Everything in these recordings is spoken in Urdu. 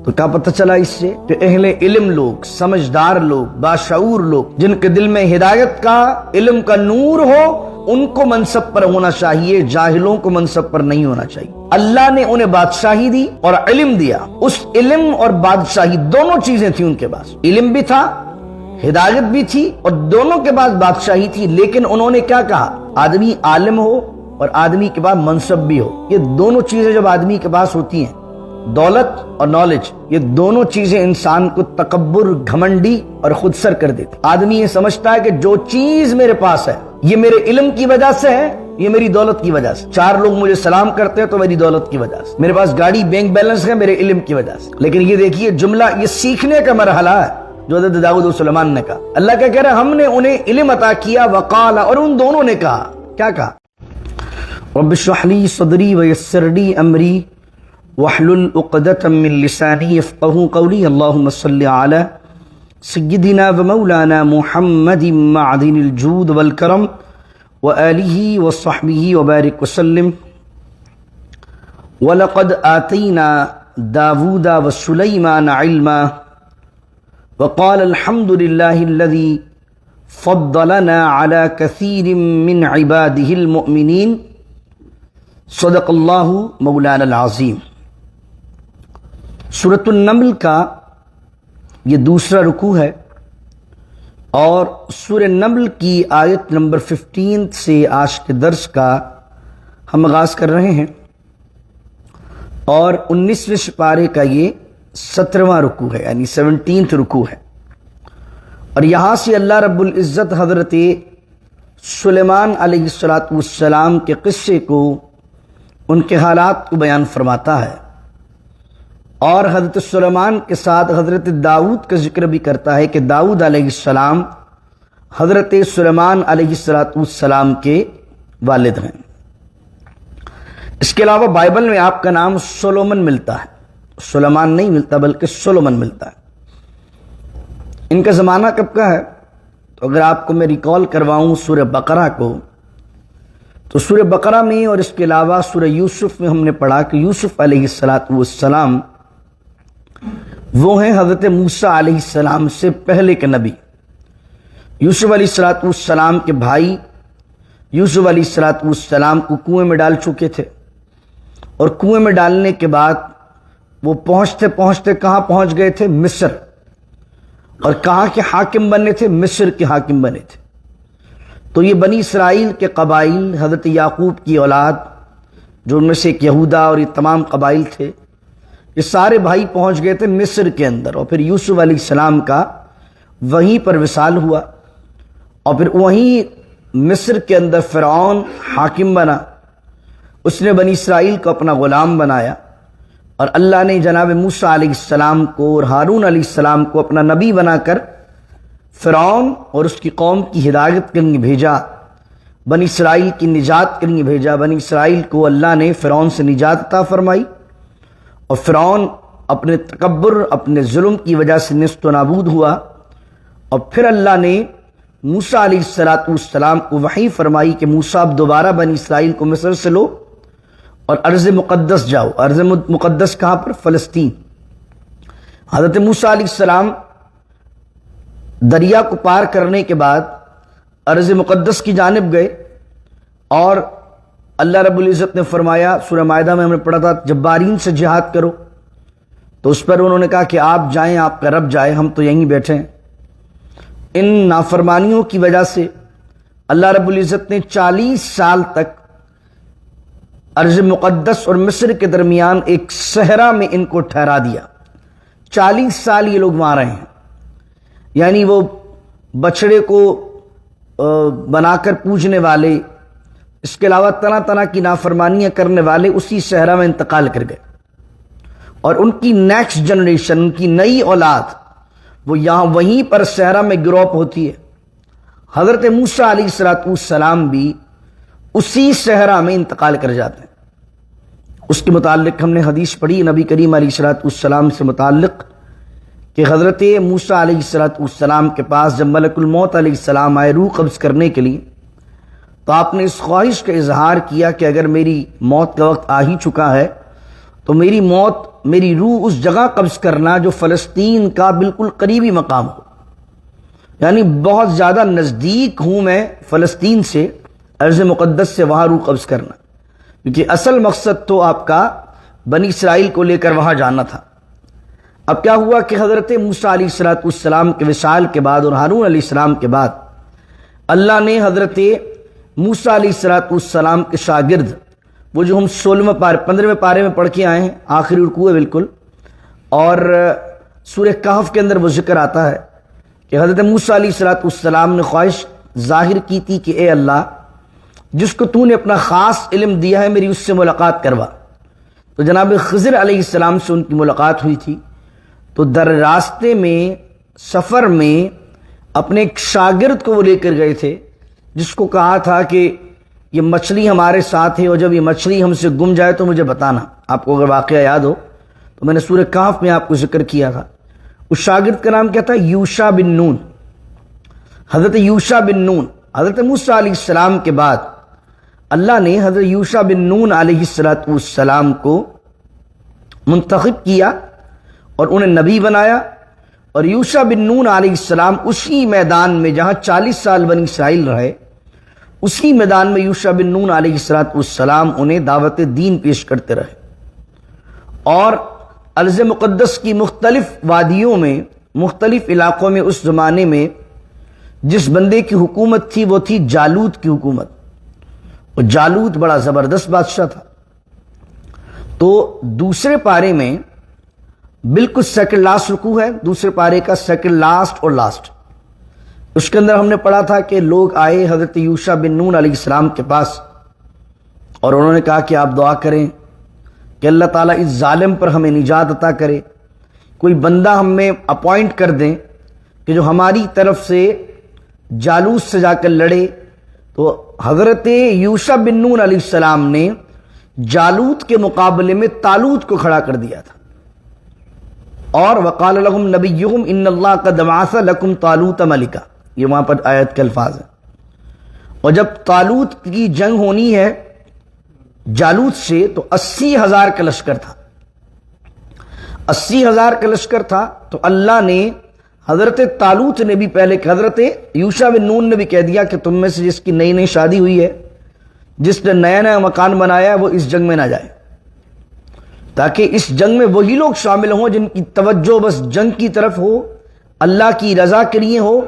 تو کیا پتہ چلا اس سے کہ اہل علم لوگ، سمجھدار لوگ، باشعور لوگ، جن کے دل میں ہدایت کا، علم کا نور ہو، ان کو منصب پر ہونا چاہیے، جاہلوں کو منصب پر نہیں ہونا چاہیے۔ اللہ نے انہیں بادشاہی دی اور علم دیا، اس علم اور بادشاہی دونوں چیزیں تھیں ان کے پاس، علم بھی تھا، ہدایت بھی تھی، اور دونوں کے بعد بادشاہی تھی۔ لیکن انہوں نے کیا کہا؟ آدمی عالم ہو اور آدمی کے پاس منصب بھی ہو، یہ دونوں چیزیں جب آدمی کے پاس ہوتی ہیں، دولت اور نالج، یہ دونوں چیزیں انسان کو تکبر، گھمنڈی اور خود سر کر دیتی۔ آدمی یہ سمجھتا ہے کہ جو چیز میرے پاس ہے یہ میرے علم کی وجہ سے ہے، یہ میری دولت کی وجہ سے، 4 لوگ مجھے سلام کرتے ہیں تو میری دولت کی وجہ سے، میرے پاس گاڑی بینک بیلنس ہے میرے علم کی وجہ سے۔ لیکن یہ دیکھیے جملہ، یہ سیکھنے کا مرحلہ ہے جو حضرت داؤد و سلیمان نے کہا۔ اللہ کیا کہہ رہا ہے؟ ہم نے انہیں علم عطا کیا، وقال، اور ان دونوں نے کہا، کیا کہا؟ رب اشرح لی صدری ویسر لی امری واحلل عقدۃ من لسانی یفقہوا قولی، اللہم صل علی سیدنا و مولانا محمد معدن الجود والکرم وآلہ وصحبہ وبارک وسلم۔ وَلَقَدْ آتَيْنَا دَاوُودَ وَسُلَيْمَانَ عِلْمًا وَقَالَ الْحَمْدُ لِلَّهِ الَّذِي فَضَّلَنَا عَلَى كَثِيرٍ مِّنْ عِبَادِهِ الْمُؤْمِنِينَ۔ صدق اللہ مولانا العظیم۔ سورۃ النمل کا یہ دوسرا رکوع ہے، اور سورہ نمل کی آیت نمبر 15 سے آج کے درس کا ہم آغاز کر رہے ہیں، اور 19ویں سپارے کا یہ 17واں رکوع ہے، یعنی 17th رکوع ہے۔ اور یہاں سے اللہ رب العزت حضرت سلیمان علیہ السلام کے قصے کو، ان کے حالات کو بیان فرماتا ہے، اور حضرت سلیمان کے ساتھ حضرت داؤد کا ذکر بھی کرتا ہے کہ داؤد علیہ السلام حضرت سلیمان علیہ السلام کے والد ہیں۔ اس کے علاوہ بائبل میں آپ کا نام سولومن ملتا ہے، سلیمان نہیں ملتا بلکہ سولومن ملتا ہے۔ ان کا زمانہ کب کا ہے؟ تو اگر آپ کو میں ریکال کرواؤں سورہ بقرہ کو، تو سورہ بقرہ میں اور اس کے علاوہ سورہ یوسف میں ہم نے پڑھا کہ یوسف علیہ السلام وہ ہیں حضرت موسیٰ علیہ السلام سے پہلے کے نبی۔ یوسف علیہ السلام کے بھائی یوسف علیہ السلام کو کنویں میں ڈال چکے تھے، اور کنویں میں ڈالنے کے بعد وہ پہنچتے پہنچتے کہاں پہنچ گئے تھے؟ مصر۔ اور کہاں کے حاکم بنے تھے؟ مصر کے حاکم بنے تھے۔ تو یہ بنی اسرائیل کے قبائل، حضرت یعقوب کی اولاد، جو ان میں سے ایک یہودا اور یہ تمام قبائل تھے، یہ سارے بھائی پہنچ گئے تھے مصر کے اندر، اور پھر یوسف علیہ السلام کا وہیں پر وصال ہوا، اور پھر وہیں مصر کے اندر فرعون حاکم بنا، اس نے بنی اسرائیل کو اپنا غلام بنایا، اور اللہ نے جناب موسیٰ علیہ السلام کو اور ہارون علیہ السلام کو اپنا نبی بنا کر فرعون اور اس کی قوم کی ہدایت کے لیے بھیجا، بنی اسرائیل کی نجات کے لیے بھیجا۔ بنی اسرائیل کو اللہ نے فرعون سے نجات عطا فرمائی، اور فرعون اپنے تکبر، اپنے ظلم کی وجہ سے نیست و نابود ہوا، اور پھر اللہ نے موسیٰ علیہ السلام کو وحی فرمائی کہ موسیٰ اب دوبارہ بنی اسرائیل کو مصر سے لو اور ارض مقدس جاؤ۔ ارض مقدس کہاں پر؟ فلسطین۔ حضرت موسیٰ علیہ السلام دریا کو پار کرنے کے بعد ارض مقدس کی جانب گئے، اور اللہ رب العزت نے فرمایا، سورہ مائدہ میں ہم نے پڑھا تھا، جبارین سے جہاد کرو، تو اس پر انہوں نے کہا کہ آپ جائیں، آپ کا رب جائے، ہم تو یہیں بیٹھے ہیں۔ ان نافرمانیوں کی وجہ سے اللہ رب العزت نے 40 سال تک ارض مقدس اور مصر کے درمیان ایک صحرا میں ان کو ٹھہرا دیا۔ 40 سال یہ لوگ وہاں رہے ہیں، یعنی وہ بچڑے کو بنا کر پوجنے والے، اس کے علاوہ طرح طرح کی نافرمانیاں کرنے والے اسی صحرا میں انتقال کر گئے، اور ان کی نیکسٹ جنریشن، ان کی نئی اولاد، وہ یہاں وہیں پر صحرا میں گرو اپ ہوتی ہے۔ حضرت موسیٰ علیہ السلام بھی اسی صحرا میں انتقال کر جاتے ہیں۔ اس کے متعلق ہم نے حدیث پڑھی نبی کریم علیہ السلام سے متعلق، کہ حضرت موسیٰ علیہ السلام کے پاس جب ملک الموت علیہ السلام آئے روح قبض کرنے کے لیے، تو آپ نے اس خواہش کا اظہار کیا کہ اگر میری موت کا وقت آ ہی چکا ہے تو میری موت، میری روح اس جگہ قبض کرنا جو فلسطین کا بالکل قریبی مقام ہو، یعنی بہت زیادہ نزدیک ہوں میں فلسطین سے، ارض مقدس سے وہاں روح قبض کرنا، کیونکہ اصل مقصد تو آپ کا بنی اسرائیل کو لے کر وہاں جانا تھا۔ اب کیا ہوا کہ حضرت موسیٰ علیہ السلام کے وصال کے بعد اور ہارون علیہ السلام کے بعد اللہ نے حضرت موسیٰ علیہ السلام کے شاگرد، وہ جو ہم 15ویں پارے میں پڑھ کے آئے ہیں، آخری رکوع ہے بالکل، اور سورہ کہف کے اندر وہ ذکر آتا ہے کہ حضرت موسیٰ علیہ السلام نے خواہش ظاہر کی تھی کہ اے اللہ، جس کو تو نے اپنا خاص علم دیا ہے میری اس سے ملاقات کروا۔ تو جناب خضر علیہ السلام سے ان کی ملاقات ہوئی تھی، تو در راستے میں، سفر میں اپنے ایک شاگرد کو وہ لے کر گئے تھے، جس کو کہا تھا کہ یہ مچھلی ہمارے ساتھ ہے اور جب یہ مچھلی ہم سے گم جائے تو مجھے بتانا۔ آپ کو اگر واقعہ یاد ہو تو میں نے سورہ کہف میں آپ کو ذکر کیا تھا۔ اس شاگرد کا نام کیا تھا؟ یوشع بن نون، حضرت یوشع بن نون۔ حضرت موسیٰ علیہ السلام کے بعد اللہ نے حضرت یوشع بن نون علیہ السلام کو منتخب کیا اور انہیں نبی بنایا، اور یوشع بن نون علیہ السلام اسی میدان میں جہاں 40 سال بنی اسرائیل رہے، اسی میدان میں یوشع بن نون علیہ السلام انہیں دعوت دین پیش کرتے رہے، اور ارض مقدس کی مختلف وادیوں میں، مختلف علاقوں میں اس زمانے میں جس بندے کی حکومت تھی وہ تھی جالوت کی حکومت، اور جالوت بڑا زبردست بادشاہ تھا۔ تو دوسرے پارے میں بالکل سیکنڈ لاسٹ رکوع ہے، دوسرے پارے کا سیکنڈ لاسٹ اور لاسٹ، اس کے اندر ہم نے پڑھا تھا کہ لوگ آئے حضرت یوشع بن نون علیہ السلام کے پاس اور انہوں نے کہا کہ آپ دعا کریں کہ اللہ تعالیٰ اس ظالم پر ہمیں نجات عطا کرے، کوئی بندہ ہم میں اپوائنٹ کر دیں کہ جو ہماری طرف سے جالوت سے جا کر لڑے۔ تو حضرت یوشع بن نون علیہ السلام نے جالوت کے مقابلے میں طالوت کو کھڑا کر دیا تھا، اور وقال لهم نبیہم ان اللہ قد بعث لکم طالوت ملکا، یہ وہاں پر آیت کے الفاظ ہیں۔ اور جب طالوت کی جنگ ہونی ہے جالوت سے تو 80,000 کا لشکر تھا، 80,000 کا لشکر تھا، تو اللہ نے حضرت طالوت نے بھی پہلے کہ حضرت یوشع بن نون نے بھی کہہ دیا کہ تم میں سے جس کی نئی نئی شادی ہوئی ہے، جس نے نیا نیا مکان بنایا ہے، وہ اس جنگ میں نہ جائے، تاکہ اس جنگ میں وہی لوگ شامل ہوں جن کی توجہ بس جنگ کی طرف ہو، اللہ کی رضا کے لیے ہو،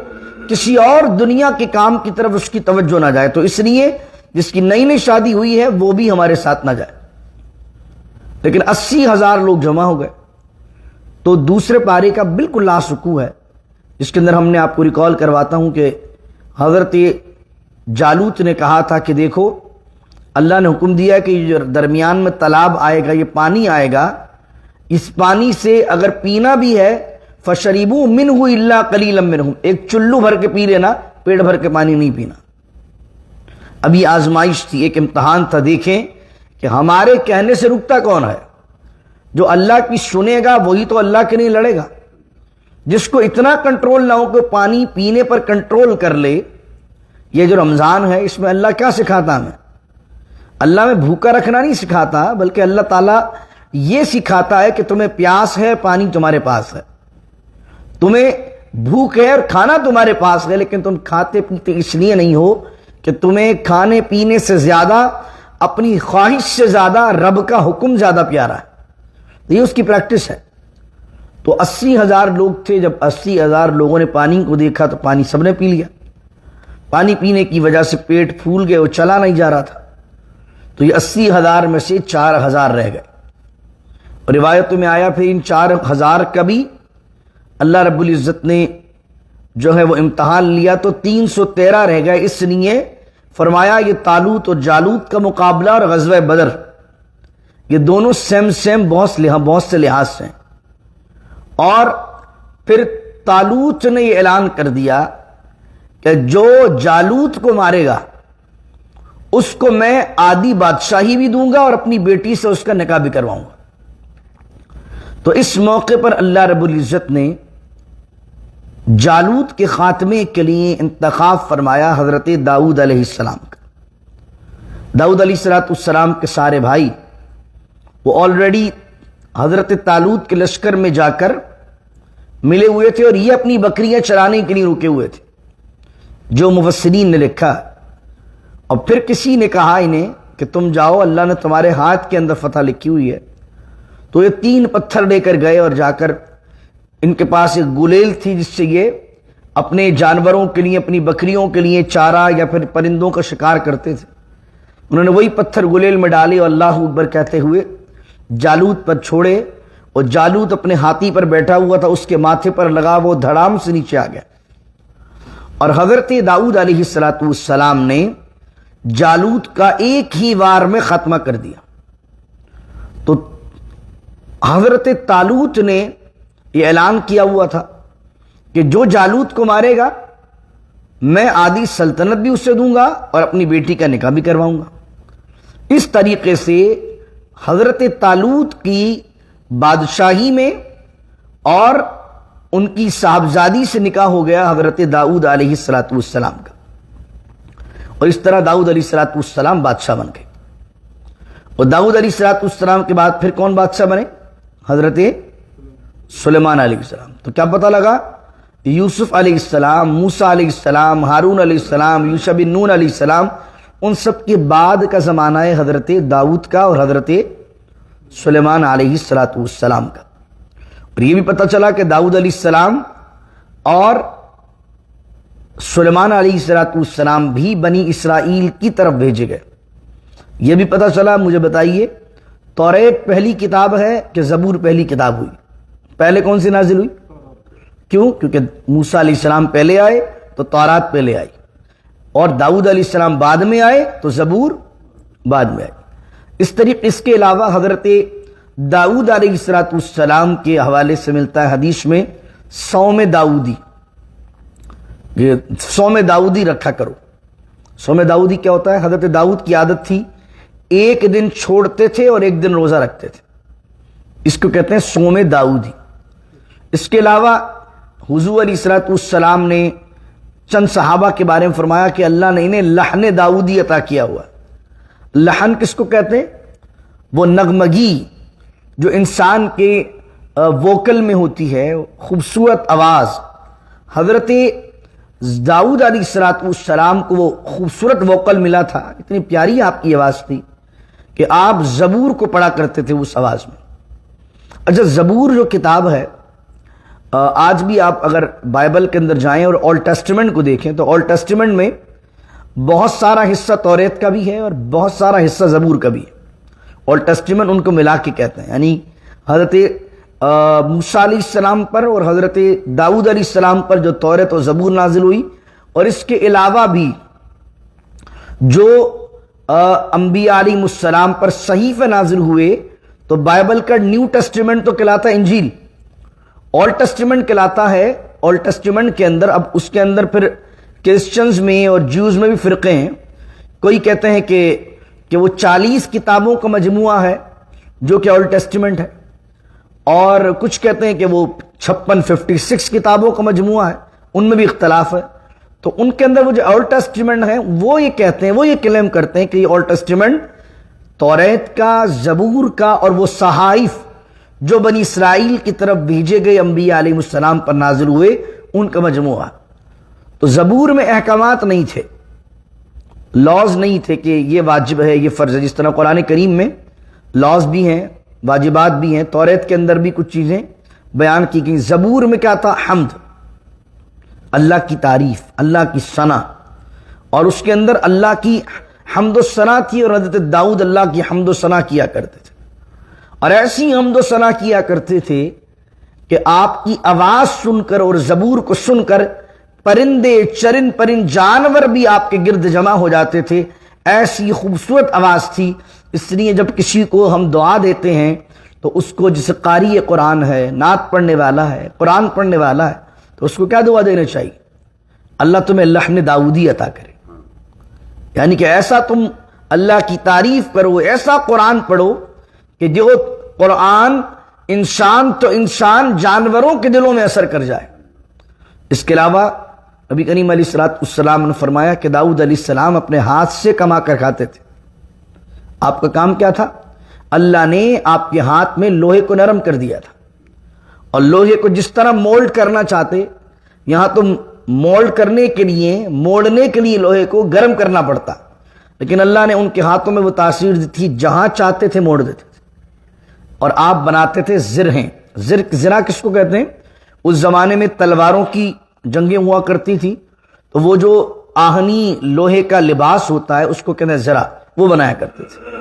کسی اور دنیا کے کام کی طرف اس کی توجہ نہ جائے۔ تو اس لیے جس کی نئی نئی شادی ہوئی ہے وہ بھی ہمارے ساتھ نہ جائے، لیکن 80,000 لوگ جمع ہو گئے۔ تو دوسرے پارے کا بالکل لاسٹ رکوع ہے، جس کے اندر ہم نے آپ کو ریکال کرواتا ہوں کہ حضرت جالوت نے کہا تھا کہ دیکھو اللہ نے حکم دیا کہ جو درمیان میں تالاب آئے گا، یہ پانی آئے گا، اس پانی سے اگر پینا بھی ہے فشربوا منہ الا قلیلا منہم، ایک چلو بھر کے پی لینا، پیٹ بھر کے پانی نہیں پینا۔ اب یہ آزمائش تھی، ایک امتحان تھا، دیکھیں کہ ہمارے کہنے سے رکتا کون ہے؟ جو اللہ کی سنے گا وہی تو اللہ کے نہیں لڑے گا۔ جس کو اتنا کنٹرول نہ ہو کہ پانی پینے پر کنٹرول کر لے۔ یہ جو رمضان ہے اس میں اللہ کیا سکھاتا ہمیں؟ اللہ میں بھوکا رکھنا نہیں سکھاتا، بلکہ اللہ تعالیٰ یہ سکھاتا ہے کہ تمہیں پیاس ہے، پانی تمہارے پاس ہے، تمہیں بھوک ہے اور کھانا تمہارے پاس ہے، لیکن تم کھاتے پیتے اس لیے نہیں ہو کہ تمہیں کھانے پینے سے زیادہ، اپنی خواہش سے زیادہ رب کا حکم زیادہ پیارا ہے۔ یہ اس کی پریکٹس ہے۔ تو 80,000 لوگ تھے، جب 80,000 لوگوں نے پانی کو دیکھا تو پانی سب نے پی لیا۔ پانی پینے کی وجہ سے پیٹ پھول گئے، وہ چلا نہیں جا رہا تھا، تو یہ 80,000 میں سے 4,000 رہ گئے۔ اور روایتوں میں آیا پھر ان 4,000 کا بھی اللہ رب العزت نے جو ہے وہ امتحان لیا تو 313 رہ گئے۔ اس لیے فرمایا یہ طالوت اور جالوت کا مقابلہ اور غزوہ بدر یہ دونوں سیم بہت سے لحاظ سے ہیں۔ اور پھر طالوت نے یہ اعلان کر دیا کہ جو جالوت کو مارے گا اس کو میں آدھی بادشاہی بھی دوں گا اور اپنی بیٹی سے اس کا نکاح بھی کرواؤں گا۔ تو اس موقع پر اللہ رب العزت نے جالوت کے خاتمے کے لیے انتخاب فرمایا حضرت داؤد علیہ السلام کا۔ داؤد علیہ السلام کے سارے بھائی وہ آلریڈی حضرت طالوت کے لشکر میں جا کر ملے ہوئے تھے اور یہ اپنی بکریاں چرانے کے لیے رکے ہوئے تھے، جو مفسرین نے لکھا۔ اور پھر کسی نے کہا انہیں کہ تم جاؤ، اللہ نے تمہارے ہاتھ کے اندر فتح لکھی ہوئی ہے۔ تو یہ 3 پتھر لے کر گئے اور جا کر ان کے پاس ایک گلیل تھی جس سے یہ اپنے جانوروں کے لیے، اپنی بکریوں کے لیے چارہ یا پھر پرندوں کا شکار کرتے تھے۔ انہوں نے وہی پتھر گلیل میں ڈالے اور اللہ اکبر کہتے ہوئے جالوت پر چھوڑے، اور جالوت اپنے ہاتھی پر بیٹھا ہوا تھا، اس کے ماتھے پر لگا، وہ دھڑام سے نیچے آ گیا۔ اور حضرت داؤد علیہ السلام نے جالوت کا ایک ہی وار میں خاتمہ کر دیا۔ تو حضرت طالوت نے یہ اعلان کیا ہوا تھا کہ جو جالوت کو مارے گا میں آدھی سلطنت بھی اسے دوں گا اور اپنی بیٹی کا نکاح بھی کرواؤں گا۔ اس طریقے سے حضرت طالوت کی بادشاہی میں اور ان کی صاحبزادی سے نکاح ہو گیا حضرت داؤد علیہ السلام کا، اور اس طرح داؤد علیہ السلام بادشاہ بن گئے۔ اور داؤد علیہ السلام کے بعد پھر کون بادشاہ بنے؟ حضرت سلیمان علیہ السلام۔ تو کیا پتہ لگا؟ یوسف علیہ السلام، موسیٰ علیہ السلام، ہارون علیہ السلام، یوشع بن نون علیہ السلام، ان سب کے بعد کا زمانہ ہے حضرت داؤد کا اور حضرت سلیمان علیہ السلام کا۔ اور یہ بھی پتہ چلا کہ داؤد علیہ السلام اور سلیمان علیہ السلام بھی بنی اسرائیل کی طرف بھیجے گئے۔ یہ بھی پتہ چلا۔ مجھے بتائیے، توریت پہلی کتاب ہے کہ زبور پہلی کتاب ہوئی؟ پہلے کون سی نازل ہوئی؟ کیوں؟ کیونکہ موسیٰ علیہ السلام پہلے آئے تو تورات پہلے آئی، اور داؤد علیہ السلام بعد میں آئے تو زبور بعد میں آئی۔ اس طریقے اس کے علاوہ حضرت داؤد علیہ السلام کے حوالے سے ملتا ہے حدیث میں صوم داؤدی، یہ صوم داؤدی رکھا کرو۔ صوم داؤدی کیا ہوتا ہے؟ حضرت داؤد کی عادت تھی ایک دن چھوڑتے تھے اور ایک دن روزہ رکھتے تھے، اس کو کہتے ہیں صوم داؤدی۔ اس کے علاوہ حضور علیہ السلام نے چند صحابہ کے بارے میں فرمایا کہ اللہ نے انہیں لحن داؤدی عطا کیا ہوا۔ لحن کس کو کہتے ہیں؟ وہ نغمگی جو انسان کے ووکل میں ہوتی ہے، خوبصورت آواز۔ حضرت داؤد علیہ السلام کو وہ خوبصورت ووکل ملا تھا، اتنی پیاری آپ کی آواز تھی کہ آپ زبور کو پڑھا کرتے تھے اس آواز میں۔ اچھا، زبور جو کتاب ہے، آج بھی آپ اگر بائبل کے اندر جائیں اور اولڈ ٹیسٹمنٹ کو دیکھیں تو اولڈ ٹیسٹمنٹ میں بہت سارا حصہ توریت کا بھی ہے اور بہت سارا حصہ زبور کا بھی ہے۔ اولڈ ٹیسٹمنٹ ان کو ملا کے کہتے ہیں، یعنی حضرت موسیٰ علیہ السلام پر اور حضرت داؤد علیہ السلام پر جو توریت و زبور نازل ہوئی، اور اس کے علاوہ بھی جو انبیاء علیہ السلام پر صحیفے نازل ہوئے، تو بائبل کا نیو ٹیسٹمنٹ تو کہلاتا ہے انجیل، اولڈ ٹیسٹمنٹ کہلاتا ہے۔ اولڈ ٹیسٹمنٹ کے اندر اب اس کے اندر پھر کرسچنز میں اور جیوز میں بھی فرقے ہیں۔ کوئی کہتے ہیں کہ وہ 40 کتابوں کا مجموعہ ہے جو کہ اولڈ ٹیسٹمنٹ ہے، اور کچھ کہتے ہیں کہ وہ 56 کتابوں کا مجموعہ ہے، ان میں بھی اختلاف ہے۔ تو ان کے اندر وہ جو اولڈ ٹیسٹمنٹ ہے وہ یہ کہتے ہیں، وہ یہ کلیم کرتے ہیں کہ یہ اولڈ ٹیسٹمنٹ توریت کا، زبور کا اور وہ صحائف جو بنی اسرائیل کی طرف بھیجے گئے انبیاء علیہ السلام پر نازل ہوئے، ان کا مجموعہ۔ تو زبور میں احکامات نہیں تھے، لاز نہیں تھے کہ یہ واجب ہے، یہ فرض ہے، جس طرح قرآن کریم میں لاز بھی ہیں، واجبات بھی ہیں۔ توریت کے اندر بھی کچھ چیزیں بیان کی گئیں۔ زبور میں کیا تھا؟ حمد، اللہ کی تعریف، اللہ کی ثنا، اور اس کے اندر اللہ کی حمد و ثنا تھی، اور حضرت داؤد اللہ کی حمد و ثنا کیا کرتے تھے، اور ایسی حمد و ثنا کیا کرتے تھے کہ آپ کی آواز سن کر اور زبور کو سن کر پرندے، چرند پرند جانور بھی آپ کے گرد جمع ہو جاتے تھے، ایسی خوبصورت آواز تھی۔ اس لیے جب کسی کو ہم دعا دیتے ہیں تو اس کو، جسے قاری قرآن ہے، نعت پڑھنے والا ہے، قرآن پڑھنے والا ہے، تو اس کو کیا دعا دینا چاہیے؟ اللہ تمہیں لحن داؤدی عطا کرے، یعنی کہ ایسا تم اللہ کی تعریف کرو، ایسا قرآن پڑھو کہ جو قرآن انسان تو انسان، جانوروں کے دلوں میں اثر کر جائے۔ اس کے علاوہ نبی کریم علیہ السلام نے فرمایا کہ داؤد علیہ السلام اپنے ہاتھ سے کما کر کھاتے تھے۔ آپ کا کام کیا تھا؟ اللہ نے آپ کے ہاتھ میں لوہے کو نرم کر دیا تھا، اور لوہے کو جس طرح مولڈ کرنا چاہتے، یہاں تو مولڈ کرنے کے لیے، موڑنے کے لیے لوہے کو گرم کرنا پڑتا، لیکن اللہ نے ان کے ہاتھوں میں وہ تاثیر دی تھی، جہاں چاہتے تھے موڑ دیتے تھے، اور آپ بناتے تھے زرہیں۔ زرہ کس کو کہتے ہیں؟ اس زمانے میں تلواروں کی جنگیں ہوا کرتی تھی، تو وہ جو آہنی لوہے کا لباس ہوتا ہے اس کو کہتے ہیں زرہ، وہ بنایا کرتے تھے۔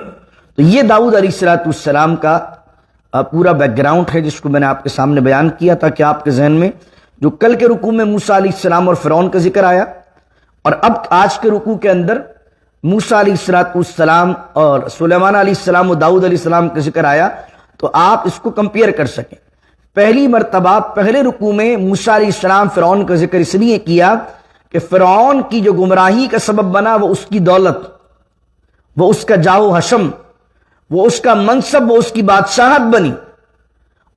تو یہ داؤد علیہ السلام کا پورا بیک گراؤنڈ ہے، جس کو میں نے آپ کے سامنے بیان کیا تاکہ آپ کے ذہن میں جو کل کے رکوع میں موسیٰ علیہ السلام اور فرعون کا ذکر آیا، اور اب آج کے رکوع کے اندر موسیٰ علیہ السلام اور سلیمان علیہ السلام اور داؤد علیہ السلام کا ذکر آیا، تو آپ اس کو کمپیئر کر سکیں۔ پہلی مرتبہ پہلے رکوع میں موسیٰ علیہ السلام فرعون کا ذکر اس لیے کیا کہ فرعون کی جو گمراہی کا سبب بنا وہ اس کی دولت، وہ اس کا جاہ و حشم، وہ اس کا منصب، وہ اس کی بادشاہت بنی،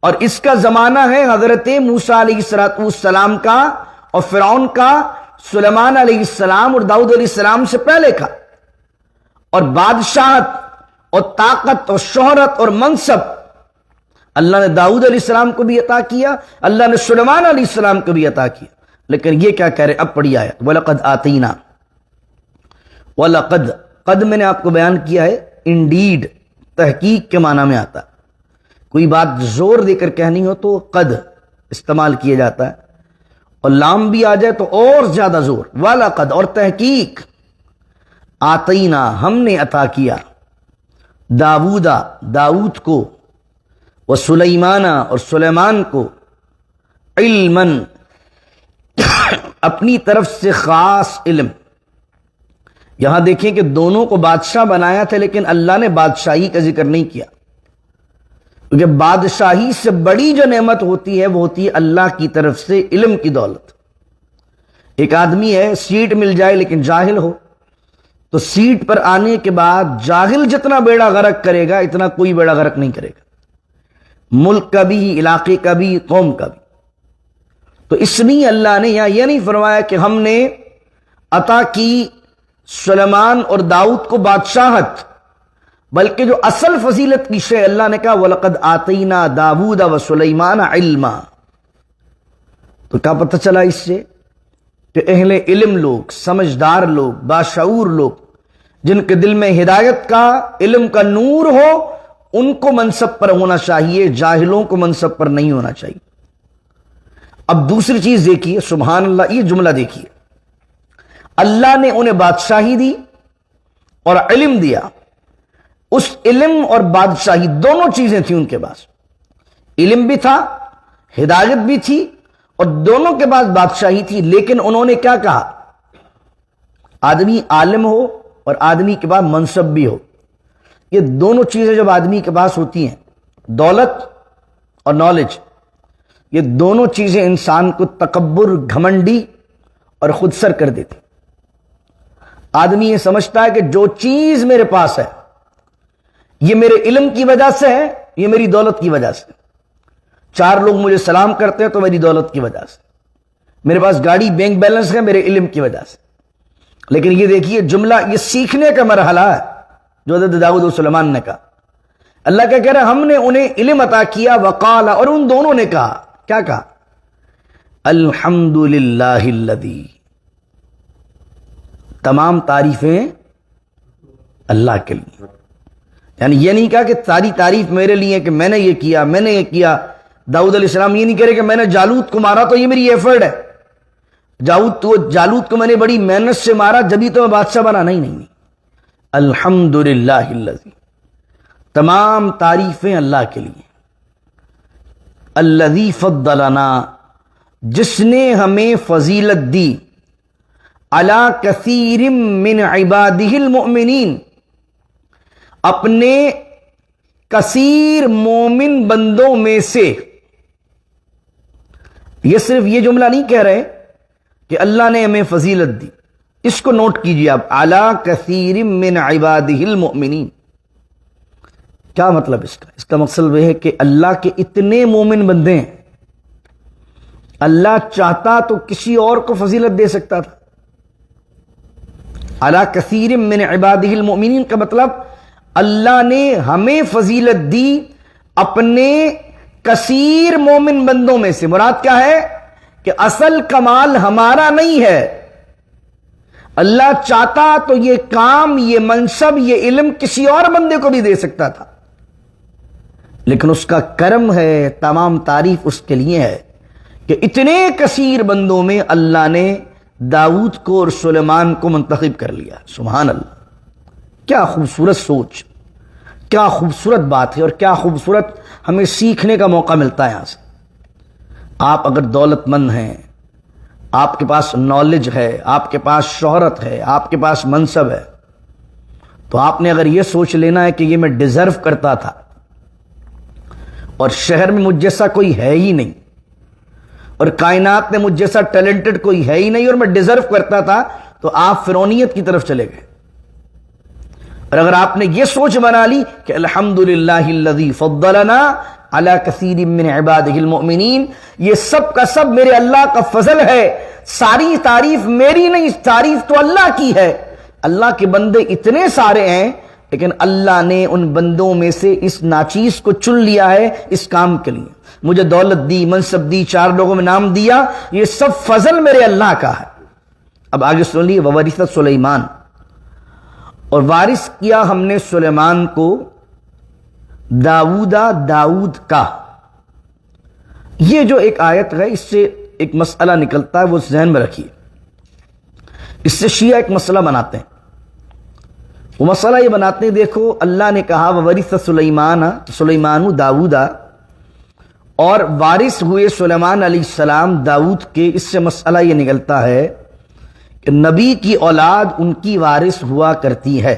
اور اس کا زمانہ ہے حضرت موسیٰ علیہ السلام کا اور فرعون کا سلیمان علیہ السلام اور داؤد علیہ السلام سے پہلے کا، اور بادشاہت اور طاقت اور شہرت اور منصب اللہ نے داؤد علیہ السلام کو بھی عطا کیا، اللہ نے سلیمان علیہ السلام کو بھی عطا کیا۔ لیکن یہ کیا کہہ رہے؟ اب پڑھی آیت، وَلَقَدْ آتَيْنَا، وَلَقَدْ، قد میں نے آپ کو بیان کیا ہے انڈیڈ تحقیق کے معنی میں آتا ہے، کوئی بات زور دے کر کہنی ہو تو قد استعمال کیا جاتا ہے، اور لام بھی آ جائے تو اور زیادہ زور، وَلَقَدْ، اور تحقیق، آتینا، ہم نے عطا کیا، داؤد کو، وسلیمان، اور سلیمان کو، علماً، اپنی طرف سے خاص علم۔ یہاں دیکھیں کہ دونوں کو بادشاہ بنایا تھا، لیکن اللہ نے بادشاہی کا ذکر نہیں کیا، کیونکہ بادشاہی سے بڑی جو نعمت ہوتی ہے وہ ہوتی ہے اللہ کی طرف سے علم کی دولت۔ ایک آدمی ہے سیٹ مل جائے لیکن جاہل ہو، تو سیٹ پر آنے کے بعد جاہل جتنا بیڑا غرق کرے گا اتنا کوئی بیڑا غرق نہیں کرے گا، ملک کا بھی، علاقے کا بھی، قوم کا بھی۔ تو اس لیے اللہ نے یہاں یہ نہیں فرمایا کہ ہم نے عطا کی سلیمان اور داؤد کو بادشاہت، بلکہ جو اصل فضیلت کی شے اللہ نے کہا وَلَقَدْ آتَيْنَا دَاوُودَ وَسُلَيْمَانَ عِلْمًا۔ تو کیا پتہ چلا اس سے کہ اہل علم لوگ، سمجھدار لوگ، باشعور لوگ، جن کے دل میں ہدایت کا، علم کا نور ہو، ان کو منصب پر ہونا چاہیے، جاہلوں کو منصب پر نہیں ہونا چاہیے۔ اب دوسری چیز دیکھیے، سبحان اللہ، یہ جملہ دیکھیے، اللہ نے انہیں بادشاہی دی اور علم دیا۔ اس علم اور بادشاہی دونوں چیزیں تھیں ان کے پاس، علم بھی تھا، ہدایت بھی تھی، اور دونوں کے پاس بادشاہی تھی، لیکن انہوں نے کیا کہا؟ آدمی عالم ہو اور آدمی کے پاس منصب بھی ہو، یہ دونوں چیزیں جب آدمی کے پاس ہوتی ہیں، دولت اور نالج، یہ دونوں چیزیں انسان کو تکبر، گھمنڈی اور خود سر کر دیتی۔ آدمی یہ سمجھتا ہے کہ جو چیز میرے پاس ہے یہ میرے علم کی وجہ سے ہے، یہ میری دولت کی وجہ سے، چار لوگ مجھے سلام کرتے ہیں تو میری دولت کی وجہ سے، میرے پاس گاڑی بینک بیلنس ہے میرے علم کی وجہ سے۔ لیکن یہ دیکھیے جملہ، یہ سیکھنے کا مرحلہ ہے جو حضرت داؤد و سلیمان نے کہا۔ اللہ کیا کہہ رہا ہے؟ ہم نے انہیں علم عطا کیا، وقال، اور ان دونوں نے کہا، کیا کہا؟ الحمدللہ الذی، تمام تعریفیں اللہ کے لیے، یعنی یہ نہیں کہا کہ ساری تعریف میرے لیے کہ میں نے یہ کیا، میں نے یہ کیا۔ داؤد علیہ السلام یہ نہیں کہہ رہے کہ میں نے جالوت کو مارا تو یہ میری ایفرٹ ہے، جالوت کو میں نے بڑی محنت سے مارا جبھی تو میں بادشاہ بنا، نہیں۔ الحمدللہ الذی، تمام تعریفیں اللہ کے لیے، الذی فضلنا، جس نے ہمیں فضیلت دی، علی کثیر من عبادہ المؤمنین، اپنے کثیر مومن بندوں میں سے۔ یہ صرف یہ جملہ نہیں کہہ رہے کہ اللہ نے ہمیں فضیلت دی، اس کو نوٹ کیجیے آپ، علی کثیر من عبادہ المؤمنین۔ کیا مطلب اس کا مقصد یہ ہے کہ اللہ کے اتنے مومن بندے ہیں، اللہ چاہتا تو کسی اور کو فضیلت دے سکتا تھا۔ علی کثیر من عبادہ المؤمنین کا مطلب اللہ نے ہمیں فضیلت دی اپنے کثیر مومن بندوں میں سے. مراد کیا ہے کہ اصل کمال ہمارا نہیں ہے. اللہ چاہتا تو یہ کام، یہ منصب، یہ علم کسی اور بندے کو بھی دے سکتا تھا، لیکن اس کا کرم ہے، تمام تعریف اس کے لیے ہے کہ اتنے کثیر بندوں میں اللہ نے داؤد کو اور سلیمان کو منتخب کر لیا. سبحان اللہ، کیا خوبصورت سوچ، کیا خوبصورت بات ہے، اور کیا خوبصورت ہمیں سیکھنے کا موقع ملتا ہے یہاں سے. آپ اگر دولت مند ہیں، آپ کے پاس نالج ہے، آپ کے پاس شہرت ہے، آپ کے پاس منصب ہے، تو آپ نے اگر یہ سوچ لینا ہے کہ یہ میں ڈیزرو کرتا تھا اور شہر میں مجھ جیسا کوئی ہے ہی نہیں، اور کائنات میں مجھ جیسا ٹیلنٹڈ کوئی ہے ہی نہیں، اور میں ڈیزرو کرتا تھا، تو آپ فرعونیت کی طرف چلے گئے. اور اگر آپ نے یہ سوچ بنا لی کہ الحمدللہ الذی فضلنا علی کثیر من عبادہ المؤمنین، یہ سب کا سب میرے اللہ کا فضل ہے، ساری تعریف میری نہیں، تعریف تو اللہ کی ہے. اللہ کے بندے اتنے سارے ہیں، لیکن اللہ نے ان بندوں میں سے اس ناچیز کو چن لیا ہے اس کام کے لیے. مجھے دولت دی، منصب دی، 4 لوگوں میں نام دیا، یہ سب فضل میرے اللہ کا ہے. اب آگے سن لیے، وورث سلیمان، اور وارث کیا ہم نے سلیمان کو داؤد کا. یہ جو ایک آیت ہے، اس سے ایک مسئلہ نکلتا ہے، وہ ذہن میں رکھیے. اس سے شیعہ ایک مسئلہ بناتے ہیں. وہ مسئلہ یہ بناتے ہیں، دیکھو اللہ نے کہا وورث سلیمان داؤد، اور وارث ہوئے سلیمان علیہ السلام داؤد کے. اس سے مسئلہ یہ نکلتا ہے کہ نبی کی اولاد ان کی وارث ہوا کرتی ہے.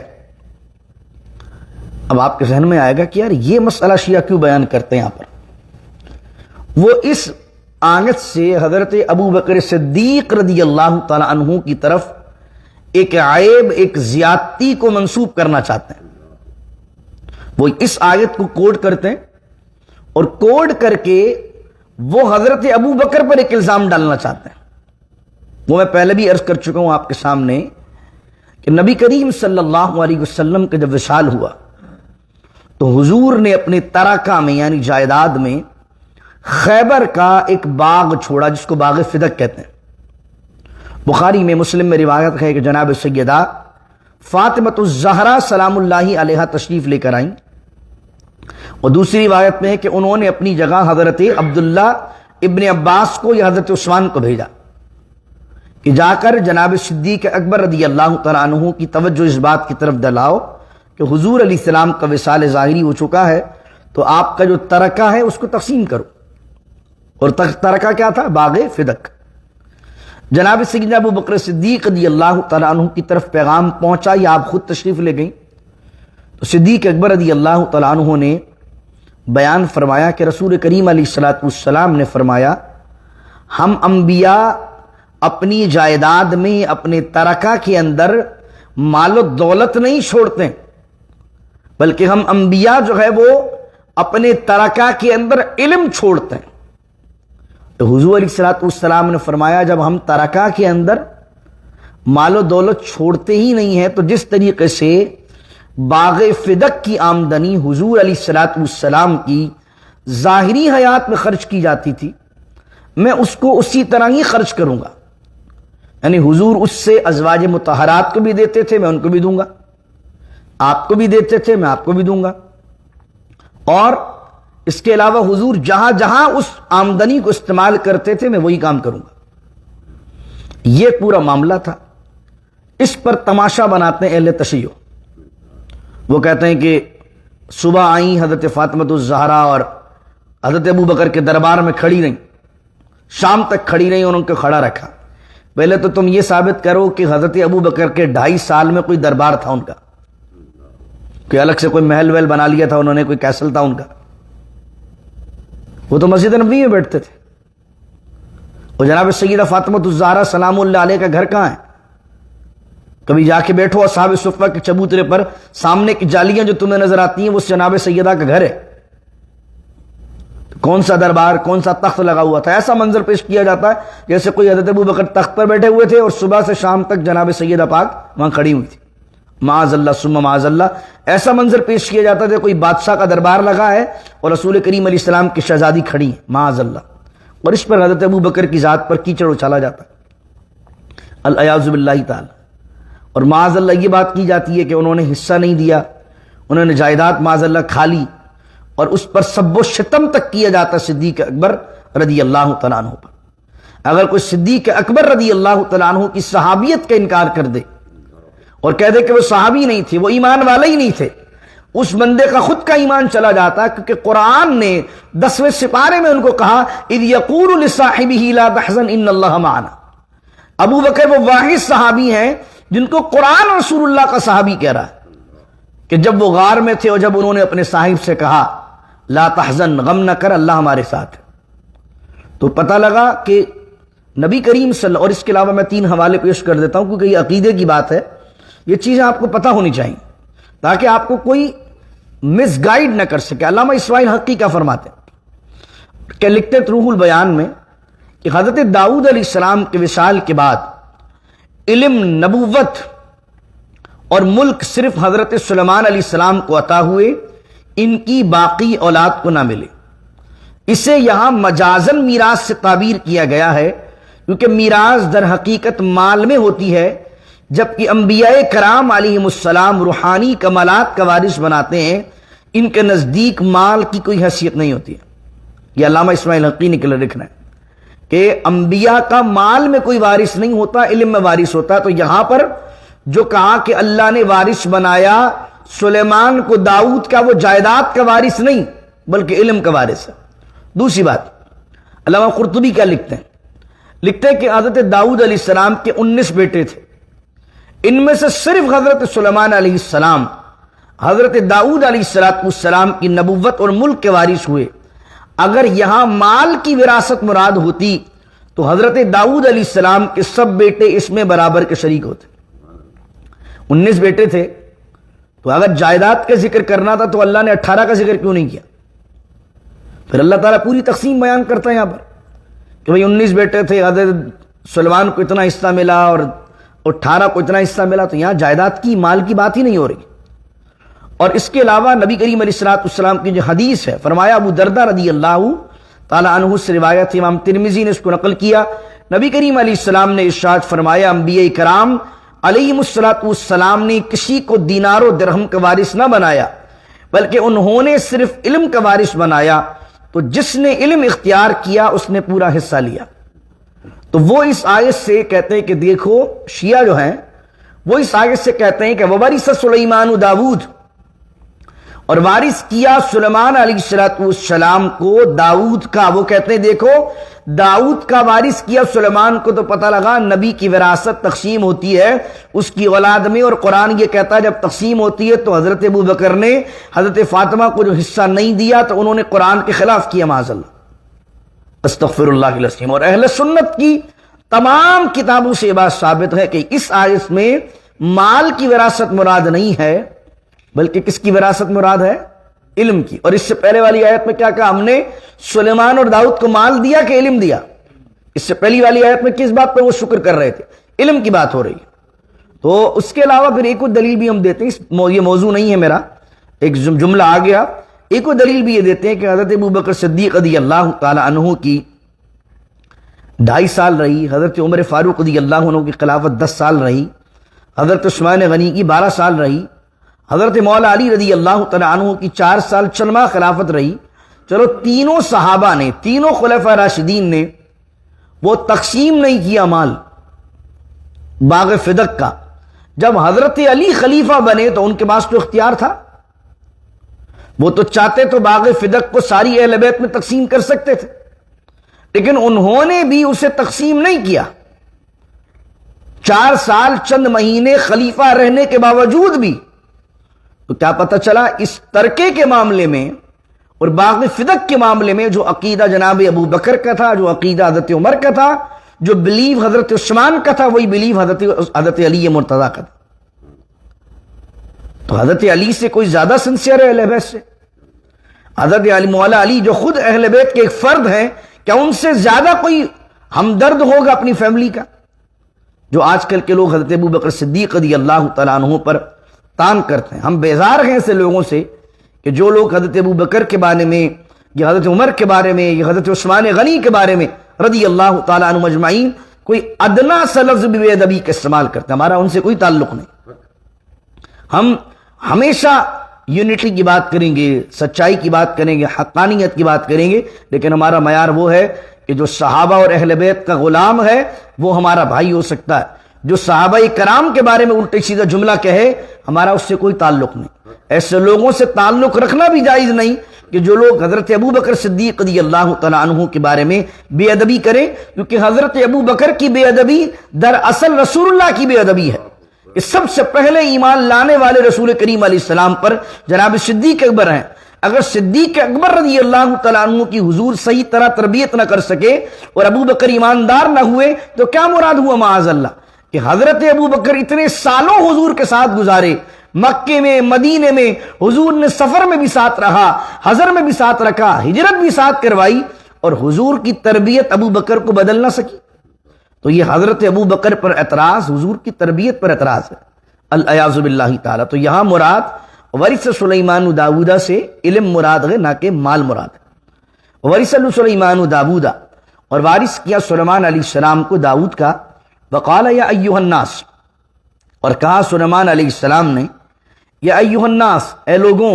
اب آپ کے ذہن میں آئے گا کہ یار یہ مسئلہ شیعہ کیوں بیان کرتے ہیں یہاں پر. وہ اس آیت سے حضرت ابو بکر صدیق رضی اللہ تعالی عنہ کی طرف ایک عیب، ایک زیادتی کو منسوب کرنا چاہتے ہیں. وہ اس آیت کو کوڈ کرتے ہیں، اور کوڈ کر کے وہ حضرت ابو بکر پر ایک الزام ڈالنا چاہتے ہیں. وہ میں پہلے بھی عرض کر چکا ہوں آپ کے سامنے کہ نبی کریم صلی اللہ علیہ وسلم کا جب وصال ہوا تو حضور نے اپنے ترکہ میں، یعنی جائیداد میں، خیبر کا ایک باغ چھوڑا جس کو باغ فدق کہتے ہیں. بخاری میں، مسلم میں روایت ہے کہ جناب سیدہ فاطمۃ الزہرا سلام اللہ علیہا تشریف لے کر آئیں، اور دوسری روایت میں ہے کہ انہوں نے اپنی جگہ حضرت عبداللہ ابن عباس کو یا حضرت عثمان کو بھیجا کہ جا کر جناب صدیق اکبر رضی اللہ تعالیٰ عنہ کی توجہ اس بات کی طرف دلاؤ کہ حضور علیہ السلام کا وصال ظاہری ہو چکا ہے، تو آپ کا جو ترکہ ہے اس کو تقسیم کرو. اور ترکہ کیا تھا؟ باغ فدق. جناب سیدنا ابو بکر صدیق رضی اللہ تعالیٰ عنہ کی طرف پیغام پہنچا یا آپ خود تشریف لے گئیں؟ تو صدیق اکبر رضی اللہ تعالیٰ عنہ نے بیان فرمایا کہ رسول کریم علیہ السلام نے فرمایا، ہم انبیاء اپنی جائیداد میں، اپنے ترکہ کے اندر مال و دولت نہیں چھوڑتے، بلکہ ہم انبیاء جو ہے وہ اپنے ترکہ کے اندر علم چھوڑتے ہیں. تو حضور علیہ السلام نے فرمایا جب ہم ترکہ کے اندر مال و دولت چھوڑتے ہی نہیں ہیں، تو جس طریقے سے باغ فدق کی آمدنی حضور علیہ السلام کی ظاہری حیات میں خرچ کی جاتی تھی، میں اس کو اسی طرح ہی خرچ کروں گا. یعنی حضور اس سے ازواج مطہرات کو بھی دیتے تھے، میں ان کو بھی دوں گا، آپ کو بھی دیتے تھے، میں آپ کو بھی دوں گا. اور اس کے علاوہ حضور جہاں جہاں اس آمدنی کو استعمال کرتے تھے میں وہی کام کروں گا. یہ پورا معاملہ تھا. اس پر تماشا بناتے ہیں اہل تشیع. وہ کہتے ہیں کہ صبح آئیں حضرت فاطمۃ الزہرا اور حضرت ابو بکر کے دربار میں کھڑی رہیں، شام تک کھڑی رہیں اور ان کو کھڑا رکھا. پہلے تو تم یہ ثابت کرو کہ حضرت ابو بکر کے 2.5 سال میں کوئی دربار تھا ان کا، کوئی الگ سے کوئی محل ویل بنا لیا تھا انہوں نے، کوئی کیسل تھا ان کا؟ وہ تو مسجد نبوی میں بیٹھتے تھے. اور جناب سیدہ فاطمۃ الزہرا سلام اللہ علیہ کا گھر کہاں ہے؟ کبھی جا کے بیٹھو اصحاب صفہ کے چبوترے پر، سامنے کی جالیاں جو تمہیں نظر آتی ہیں وہ جناب سیدہ کا گھر ہے. کون سا دربار، کون سا تخت لگا ہوا تھا؟ ایسا منظر پیش کیا جاتا ہے جیسے کوئی حضرت ابو بکر تخت پر بیٹھے ہوئے تھے اور صبح سے شام تک جناب سیدہ پاک وہاں کھڑی ہوئی تھی. معاذ اللہ ثم معاذ اللہ، ایسا منظر پیش کیا جاتا تھا کوئی بادشاہ کا دربار لگا ہے اور رسول کریم علیہ السلام کی شہزادی کھڑی ہے، معاذ اللہ، اور اس پر حضرت ابو بکر کی ذات پر کیچڑ اچھالا جاتا ہے، الیاذ باللہ تعالی، اور معاذ اللہ یہ بات کی جاتی ہے کہ انہوں نے حصہ نہیں دیا، انہوں نے جائیداد معاذ اللہ کھا لی، اور اس پر سب و شتم تک کیا جاتا صدیق اکبر رضی اللہ تعالیٰ عنہ پر۔ اگر کوئی صدیق اکبر رضی اللہ تعالیٰ عنہ کی صحابیت کا انکار کر دے اور کہہ دے کہ وہ صحابی نہیں تھے، وہ ایمان والے ہی نہیں تھے، اس بندے کا خود کا ایمان چلا جاتا، کیونکہ قرآن نے 10ویں سپارے میں ان کو کہا اذ یقول لصاحبہ لا تحزن ان اللہ معنا۔ ابو بکر وہ واحد صحابی ہیں جن کو قرآن رسول اللہ کا صحابی کہہ رہا ہے کہ جب وہ غار میں تھے اور جب انہوں نے اپنے صاحب سے کہا لا تحزن، غم نہ کر، اللہ ہمارے ساتھ ہے، تو پتہ لگا کہ نبی کریم صلی اللہ، اور اس کے علاوہ میں 3 حوالے پیش کر دیتا ہوں کیونکہ یہ عقیدے کی بات ہے، یہ چیزیں آپ کو پتہ ہونی چاہیے تاکہ آپ کو کوئی مس گائیڈ نہ کر سکے۔ علامہ اسماعیل حقی کیا فرماتے ہیں کہ لکھتے روح البیان میں کہ حضرت داؤد علیہ السلام کے وصال کے بعد علم، نبوت اور ملک صرف حضرت سلیمان علیہ السلام کو عطا ہوئے، ان کی باقی اولاد کو نہ ملے۔ اسے یہاں مجازن میراث سے تعبیر کیا گیا ہے، کیونکہ میراث در حقیقت مال میں ہوتی ہے، جبکہ انبیاء کرام علیہم السلام روحانی کمالات کا وارث بناتے ہیں، ان کے نزدیک مال کی کوئی حیثیت نہیں ہوتی ہے۔ یہ علامہ اسماعیل حقی نے لکھنا ہے کہ انبیاء کا مال میں کوئی وارث نہیں ہوتا، علم میں وارث ہوتا ہے۔ تو یہاں پر جو کہا کہ اللہ نے وارث بنایا سلیمان کو داؤد کا، وہ جائیداد کا وارث نہیں بلکہ علم کا وارث ہے۔ دوسری بات، علامہ قرطبی کیا لکھتے ہیں؟ لکھتے ہیں کہ حضرت داؤد علیہ السلام کے 19 بیٹے تھے، ان میں سے صرف حضرت سلیمان علیہ السلام حضرت داؤد علیہ السلام کی نبوت اور ملک کے وارث ہوئے۔ اگر یہاں مال کی وراثت مراد ہوتی تو حضرت داؤد علیہ السلام کے سب بیٹے اس میں برابر کے شریک ہوتے۔ 19 بیٹے تھے، تو اگر جائیداد کا ذکر کرنا تھا تو اللہ نے 18 کا ذکر کیوں نہیں کیا؟ پھر اللہ تعالیٰ پوری تقسیم بیان کرتا ہے یہاں پر کہ بھئی 19 بیٹے تھے، حضرت سلیمان کو اتنا حصہ ملا اور 18 کو اتنا حصہ ملا، تو یہاں جائیداد کی، مال کی بات ہی نہیں ہو رہی۔ اور اس کے علاوہ نبی کریم علیہ السلام کی جو حدیث ہے، فرمایا، ابو دردہ رضی اللہ تعالیٰ عنہ سے روایت، امام ترمذی نے اس کو نقل کیا، نبی کریم علیہ السلام نے ارشاد فرمایا، انبیاء کرام علیہم السلام نے کسی کو دینار و درہم کا وارث نہ بنایا، بلکہ انہوں نے صرف علم کا وارث بنایا، تو جس نے علم اختیار کیا اس نے پورا حصہ لیا۔ تو وہ اس آیت سے کہتے ہیں کہ دیکھو، شیعہ جو ہیں وہ اس آیت سے کہتے ہیں کہ وَوَرِثَ سُلَيْمَانُ داود، اور وارث کیا سلیمان علیہ السلام کو داؤد کا۔ وہ کہتے ہیں دیکھو، داؤد کا وارث کیا سلیمان کو، تو پتہ لگا نبی کی وراثت تقسیم ہوتی ہے اس کی اولاد میں، اور قرآن یہ کہتا ہے جب تقسیم ہوتی ہے تو حضرت ابو بکر نے حضرت فاطمہ کو جو حصہ نہیں دیا تو انہوں نے قرآن کے خلاف کیا، معاذ اللہ، استغفر اللہ العظیم۔ اور اہل سنت کی تمام کتابوں سے یہ بات ثابت ہے کہ اس آیت میں مال کی وراثت مراد نہیں ہے، بلکہ کس کی وراثت مراد ہے؟ علم کی۔ اور اس سے پہلے والی آیت میں کیا کہا ہم نے؟ سلیمان اور داؤد کو مال دیا کہ علم دیا؟ اس سے پہلی والی آیت میں کس بات پر وہ شکر کر رہے تھے؟ علم کی بات ہو رہی ہے۔ تو اس کے علاوہ پھر ایک اور دلیل بھی ہم دیتے ہیں، یہ موضوع نہیں ہے میرا، ایک جملہ آ گیا، ایک اور دلیل بھی یہ دیتے ہیں کہ حضرت ابو بکر صدیق رضی اللہ تعالی عنہ کی 2.5 سال رہی، حضرت عمر فاروق رضی اللہ عنہ کی خلافت 10 سال رہی، حضرت عثمان غنی کی 12 سال رہی، حضرت مولا علی رضی اللہ تعالی عنہ کی 4 سال چلما خلافت رہی۔ چلو، تینوں صحابہ نے، تینوں خلفاء راشدین نے وہ تقسیم نہیں کیا مال باغ فدق کا۔ جب حضرت علی خلیفہ بنے تو ان کے پاس تو اختیار تھا، وہ تو چاہتے تو باغ فدق کو ساری اہل بیت میں تقسیم کر سکتے تھے، لیکن انہوں نے بھی اسے تقسیم نہیں کیا۔ 4 سال چند مہینے خلیفہ رہنے کے باوجود بھی، تو کیا پتہ چلا اس ترکے کے معاملے میں اور باغ فدق کے معاملے میں جو عقیدہ جناب ابو بکر کا تھا، جو عقیدہ حضرت عمر کا تھا، جو بلیف حضرت عثمان کا تھا، وہی بلیف حضرت علی مرتضیٰ کا تھا۔ تو حضرت علی سے کوئی زیادہ سنسیئر ہے اہل بیت سے؟ حضرت علی مولا علی جو خود اہل بیت کے ایک فرد ہیں، کیا ان سے زیادہ کوئی ہمدرد ہوگا اپنی فیملی کا؟ جو آج کل کے لوگ حضرت ابو بکر صدیق رضی اللہ تعالیٰ عنہ پر تان کرتے ہیں. ہم بیزار ہیں ایسے لوگوں سے کہ جو لوگ حضرت ابو بکر کے بارے میں یا حضرت عمر کے بارے میں یا حضرت عثمان غنی کے بارے میں رضی اللہ تعالیٰ عنہ مجمعین کوئی ادنا سا لفظ بھی بے ادبی کا استعمال کرتے ہیں. ہمارا ان سے کوئی تعلق نہیں. ہم ہمیشہ یونٹی کی بات کریں گے, سچائی کی بات کریں گے, حقانیت کی بات کریں گے, لیکن ہمارا معیار وہ ہے کہ جو صحابہ اور اہل بیت کا غلام ہے وہ ہمارا بھائی ہو سکتا ہے. جو صحابہ کرام کے بارے میں الٹی سیدھا جملہ کہے ہمارا اس سے کوئی تعلق نہیں. ایسے لوگوں سے تعلق رکھنا بھی جائز نہیں کہ جو لوگ حضرت ابو بکر صدیق رضی اللہ تعالیٰ عنہ کے بارے میں بے ادبی کریں, کیونکہ حضرت ابو بکر کی بے ادبی دراصل رسول اللہ کی بے ادبی ہے. کہ سب سے پہلے ایمان لانے والے رسول کریم علیہ السلام پر جناب صدیق اکبر ہیں. اگر صدیق اکبر رضی اللہ تعالیٰ عنہ کی حضور صحیح طرح تربیت نہ کر سکے اور ابو بکر ایماندار نہ ہوئے تو کیا مراد ہوا معاذ اللہ کہ حضرت ابو بکر اتنے سالوں حضور کے ساتھ گزارے, مکے میں مدینے میں حضور نے سفر میں بھی ساتھ رہا, حضر میں بھی ساتھ رکھا, ہجرت بھی ساتھ کروائی, اور حضور کی تربیت ابو بکر کو بدل نہ سکی. تو یہ حضرت ابو بکر پر اعتراض حضور کی تربیت پر اعتراض ہے الیاذ باللہ تعالی. تو یہاں مراد ورث سلیمان داؤدہ سے علم مراد ہے, نہ کہ مال مراد ہے. ورث سلیمان داؤدہ, اور وارث کیا سلیمان علیہ السلام کو داؤد کا. وقال یا ایھا الناس, اور کہا سلیمان علیہ السلام نے یا ایھا الناس, اے لوگوں,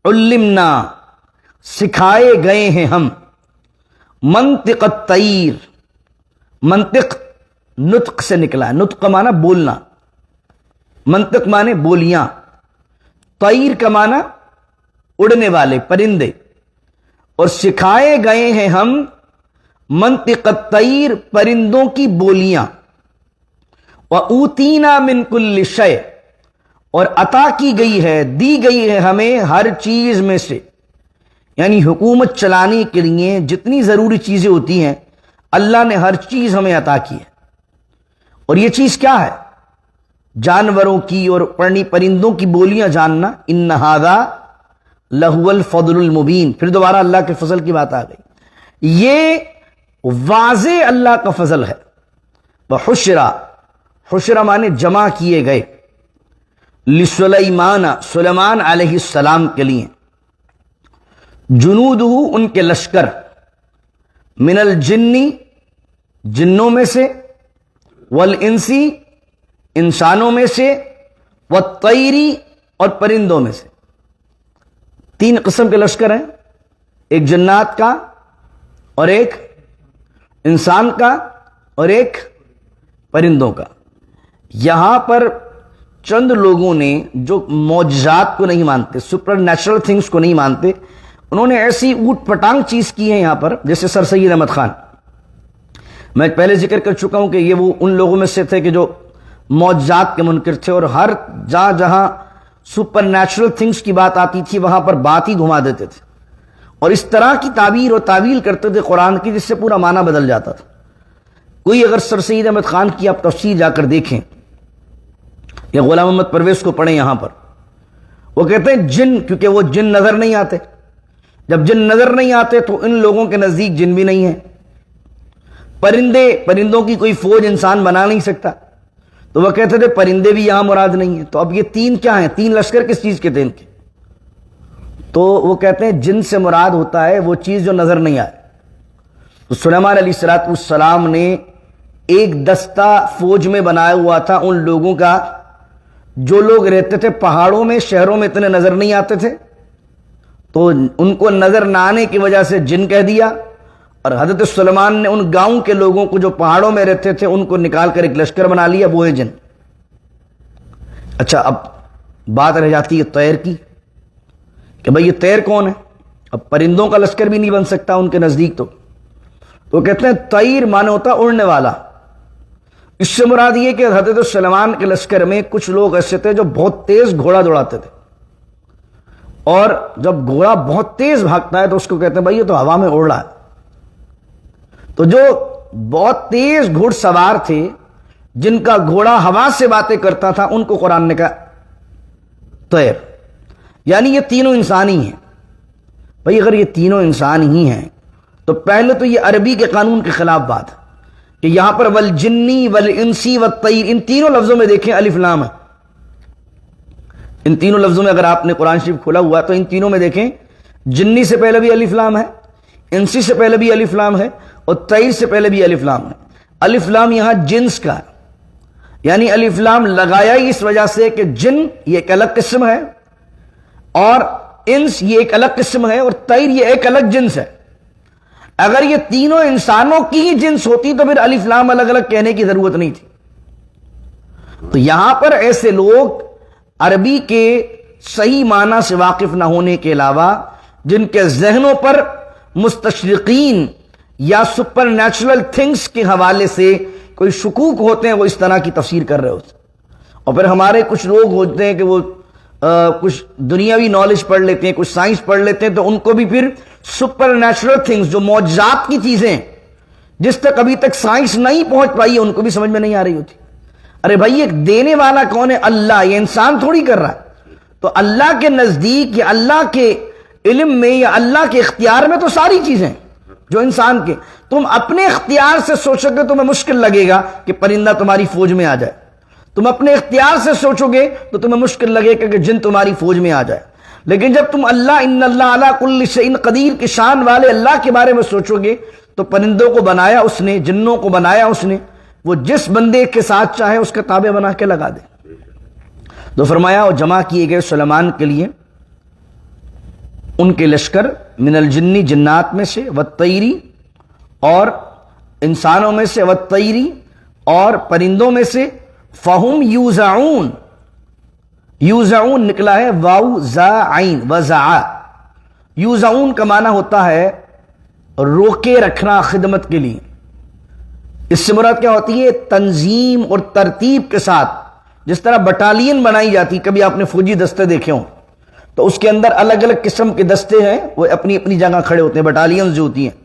علمنا, سکھائے گئے ہیں ہم, منطق الطیر, منطق نطق سے نکلا ہے, نطق مانا بولنا, منطق مانے بولیاں, طیر کا مانا اڑنے والے پرندے, اور سکھائے گئے ہیں ہم منطق الطیر, پرندوں کی بولیاں. وَأُوتِينَا مِن كُلِّ شَيْءٍ, اور عطا کی گئی ہے, دی گئی ہے ہمیں ہر چیز میں سے. یعنی حکومت چلانے کے لیے جتنی ضروری چیزیں ہوتی ہیں اللہ نے ہر چیز ہمیں عطا کی ہے. اور یہ چیز کیا ہے؟ جانوروں کی اور پرندوں کی بولیاں جاننا. ان ھذا لہو الفضل المبین. پھر دوبارہ اللہ کے فضل کی بات آ گئی. یہ واضح اللہ کا فضل ہے. وحشرا, حشرا مانے جمع کیے گئے, لسلیمان, سلیمان علیہ السلام کے لیے, جنودہ, ان کے لشکر, من الجنی, جنوں میں سے, والانسی, انسانوں میں سے, والطیری, اور پرندوں میں سے. تین قسم کے لشکر ہیں, ایک جنات کا, اور ایک انسان کا, اور ایک پرندوں کا. یہاں پر چند لوگوں نے جو معجزات کو نہیں مانتے, سپر نیچرل تھنگس کو نہیں مانتے, انہوں نے ایسی اوٹ پٹانگ چیز کی ہے یہاں پر, جیسے سر سید احمد خان. میں پہلے ذکر کر چکا ہوں کہ یہ وہ ان لوگوں میں سے تھے کہ جو معجزات کے منکر تھے, اور ہر جہاں جہاں سپر نیچرل تھنگس کی بات آتی تھی وہاں پر بات ہی گھما دیتے تھے, اور اس طرح کی تعبیر و تعویل کرتے تھے قرآن کی جس سے پورا معنی بدل جاتا تھا. کوئی اگر سر سید احمد خان کی آپ تفسیر جا کر دیکھیں یا غلام محمد پرویز کو پڑھیں, یہاں پر وہ کہتے ہیں جن, کیونکہ وہ جن نظر نہیں آتے. جب جن نظر نہیں آتے تو ان لوگوں کے نزدیک جن بھی نہیں ہے. پرندوں کی کوئی فوج انسان بنا نہیں سکتا, تو وہ کہتے تھے پرندے بھی یہاں مراد نہیں ہیں. تو اب یہ تین کیا ہیں, تین لشکر کس چیز کے تھے ان کے؟ تو وہ کہتے ہیں جن سے مراد ہوتا ہے وہ چیز جو نظر نہیں آئے. تو سلیمان علیہ السلام نے ایک دستہ فوج میں بنایا ہوا تھا ان لوگوں کا جو لوگ رہتے تھے پہاڑوں میں, شہروں میں اتنے نظر نہیں آتے تھے, تو ان کو نظر نہ آنے کی وجہ سے جن کہہ دیا. اور حضرت سلیمان نے ان گاؤں کے لوگوں کو جو پہاڑوں میں رہتے تھے ان کو نکال کر ایک لشکر بنا لیا, وہ ہے جن. اچھا, اب بات رہ جاتی ہے طیر کی کہ بھئی یہ طیر کون ہے؟ اب پرندوں کا لشکر بھی نہیں بن سکتا ان کے نزدیک. تو کہتے ہیں طیر مانے ہوتا اڑنے والا. اس سے مراد یہ کہ حضرت سلیمان کے لشکر میں کچھ لوگ ایسے تھے جو بہت تیز گھوڑا دوڑاتے تھے, اور جب گھوڑا بہت تیز بھاگتا ہے تو اس کو کہتے ہیں بھائی یہ تو ہوا میں اڑ رہا ہے. تو جو بہت تیز گھوڑ سوار تھے جن کا گھوڑا ہوا سے باتیں کرتا تھا ان کو قرآن نے کہا طیر. یعنی یہ تینوں انسان ہی ہیں. بھائی اگر یہ تینوں انسان ہی ہیں تو پہلے تو یہ عربی کے قانون کے خلاف بات ہے کہ یہاں پر والجنی والانسی والطیر, ان تینوں لفظوں میں دیکھیں الف لام ہے. ان تینوں لفظوں میں اگر آپ نے قرآن شریف کھولا ہوا تو ان تینوں میں دیکھیں جنی سے پہلے بھی الف لام ہے، انسی سے پہلے بھی الف لام ہے، اور طیر سے پہلے بھی الف لام ہے۔ الف لام یہاں جنس کا ہے، یعنی الف لام لگایا ہی اس وجہ سے کہ جن یہ ایک الگ قسم ہے، اور انس یہ ایک الگ قسم ہے، اور طیر یہ ایک الگ جنس ہے۔ اگر یہ تینوں انسانوں کی ہی جنس ہوتی تو پھر الف لام الگ الگ کہنے کی ضرورت نہیں تھی۔ تو یہاں پر ایسے لوگ عربی کے صحیح معنی سے واقف نہ ہونے کے علاوہ جن کے ذہنوں پر مستشرقین یا سپر نیچرل تھنگس کے حوالے سے کوئی شکوک ہوتے ہیں وہ اس طرح کی تفسیر کر رہے ہوتے ہیں۔ اور پھر ہمارے کچھ لوگ ہوتے ہیں کہ وہ کچھ دنیاوی نالج پڑھ لیتے ہیں، کچھ سائنس پڑھ لیتے ہیں، تو ان کو بھی پھر سپر نیچرل تھنگس جو معجزات کی چیزیں جس تک ابھی تک سائنس نہیں پہنچ پائی ہے ان کو بھی سمجھ میں نہیں آ رہی ہوتی۔ ارے بھائی ایک دینے والا کون ہے؟ اللہ، یہ انسان تھوڑی کر رہا ہے۔ تو اللہ کے نزدیک یا اللہ کے علم میں یا اللہ کے اختیار میں تو ساری چیزیں جو انسان کے، تم اپنے اختیار سے سوچو گے تمہیں مشکل لگے گا کہ پرندہ تمہاری فوج میں آ جائے، تم اپنے اختیار سے سوچو گے تو تمہیں مشکل لگے گا کہ جن تمہاری فوج میں آ جائے۔ لیکن جب تم اللہ ان اللہ علی کل شیء قدیر کی شان والے اللہ کے بارے میں سوچو گے تو پرندوں کو بنایا اس نے، جنوں کو بنایا اس نے، وہ جس بندے کے ساتھ چاہے اس کا تابع بنا کے لگا دے۔ تو فرمایا اور جمع کیے گئے سلیمان کے لیے ان کے لشکر من الجنی جنات میں سے، والطیری اور انسانوں میں سے، والطیری اور پرندوں میں سے، فہم یوزعون، یوزعون نکلا ہے واو زا عین وزع، یوزعون کا معنی ہوتا ہے روکے رکھنا خدمت کے لیے۔ اس سے مراد کیا ہوتی ہے؟ تنظیم اور ترتیب کے ساتھ، جس طرح بٹالین بنائی جاتی، کبھی آپ نے فوجی دستے دیکھے ہوں تو اس کے اندر الگ الگ قسم کے دستے ہیں، وہ اپنی اپنی جگہ کھڑے ہوتے ہیں، بٹالینز جو ہوتی ہیں۔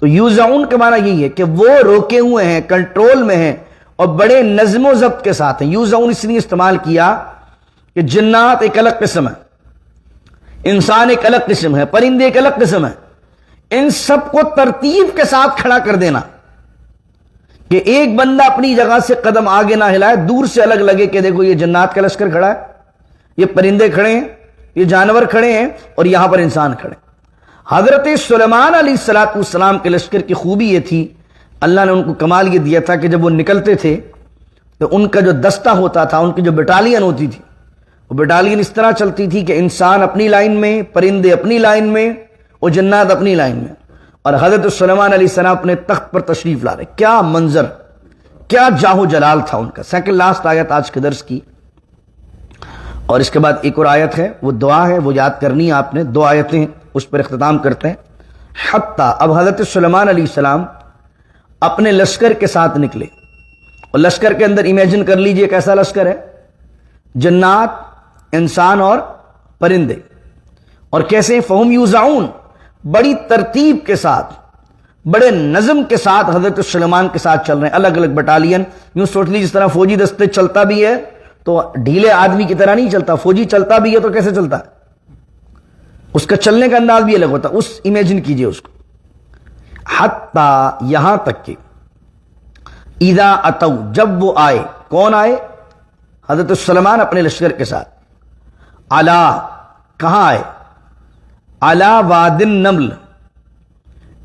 تو یوزعون کا معنی یہی ہے کہ وہ روکے ہوئے ہیں، کنٹرول میں ہیں اور بڑے نظم و ضبط کے ساتھ ہیں۔ یوزعون اس لیے استعمال کیا کہ جنات ایک الگ قسم ہے، انسان ایک الگ قسم ہے، پرندے ایک الگ قسم ہے، ان سب کو ترتیب کے ساتھ کھڑا کر دینا کہ ایک بندہ اپنی جگہ سے قدم آگے نہ ہلائے، دور سے الگ لگے کہ دیکھو یہ جنات کا لشکر کھڑا ہے، یہ پرندے کھڑے ہیں، یہ جانور کھڑے ہیں، اور یہاں پر انسان کھڑے ہیں۔ حضرت سلیمان علیہ السلام کے لشکر کی خوبی یہ تھی، اللہ نے ان کو کمال یہ دیا تھا کہ جب وہ نکلتے تھے تو ان کا جو دستہ ہوتا تھا، ان کی جو بٹالین ہوتی تھی، وہ بٹالین اس طرح چلتی تھی کہ انسان اپنی لائن میں، پرندے اپنی لائن میں اور جنات اپنی لائن میں، اور حضرت سلیمان علیہ السلام اپنے تخت پر تشریف لا رہے۔ کیا منظر، کیا جاہ و جلال تھا ان کا۔ سیکنڈ لاسٹ آیت آج کے درس کی، اور اس کے بعد ایک اور آیت ہے، وہ دعا ہے، وہ یاد کرنی ہے آپ نے، 2 آیتیں اس پر اختتام کرتے ہیں۔ حتیٰ اب حضرت سلیمان علیہ السلام اپنے لشکر کے ساتھ نکلے، اور لشکر کے اندر امیجن کر لیجئے کیسا لشکر ہے، جنات، انسان اور پرندے، اور کیسے فہم یوزعون، بڑی ترتیب کے ساتھ، بڑے نظم کے ساتھ حضرت سلیمان کے ساتھ چل رہے ہیں، الگ الگ بٹالین۔ یوں سوچ لی جس طرح فوجی دستے چلتا بھی ہے تو ڈھیلے آدمی کی طرح نہیں چلتا، فوجی چلتا بھی ہے تو کیسے چلتا ہے، اس کا چلنے کا انداز بھی الگ ہوتا ہے، اس امیجن کیجئے اس کو۔ حتیٰ یہاں تک کہ اذا اتوا، جب وہ آئے، کون آئے؟ حضرت سلیمان اپنے لشکر کے ساتھ، علا، کہاں آئے؟ علا واد النمل،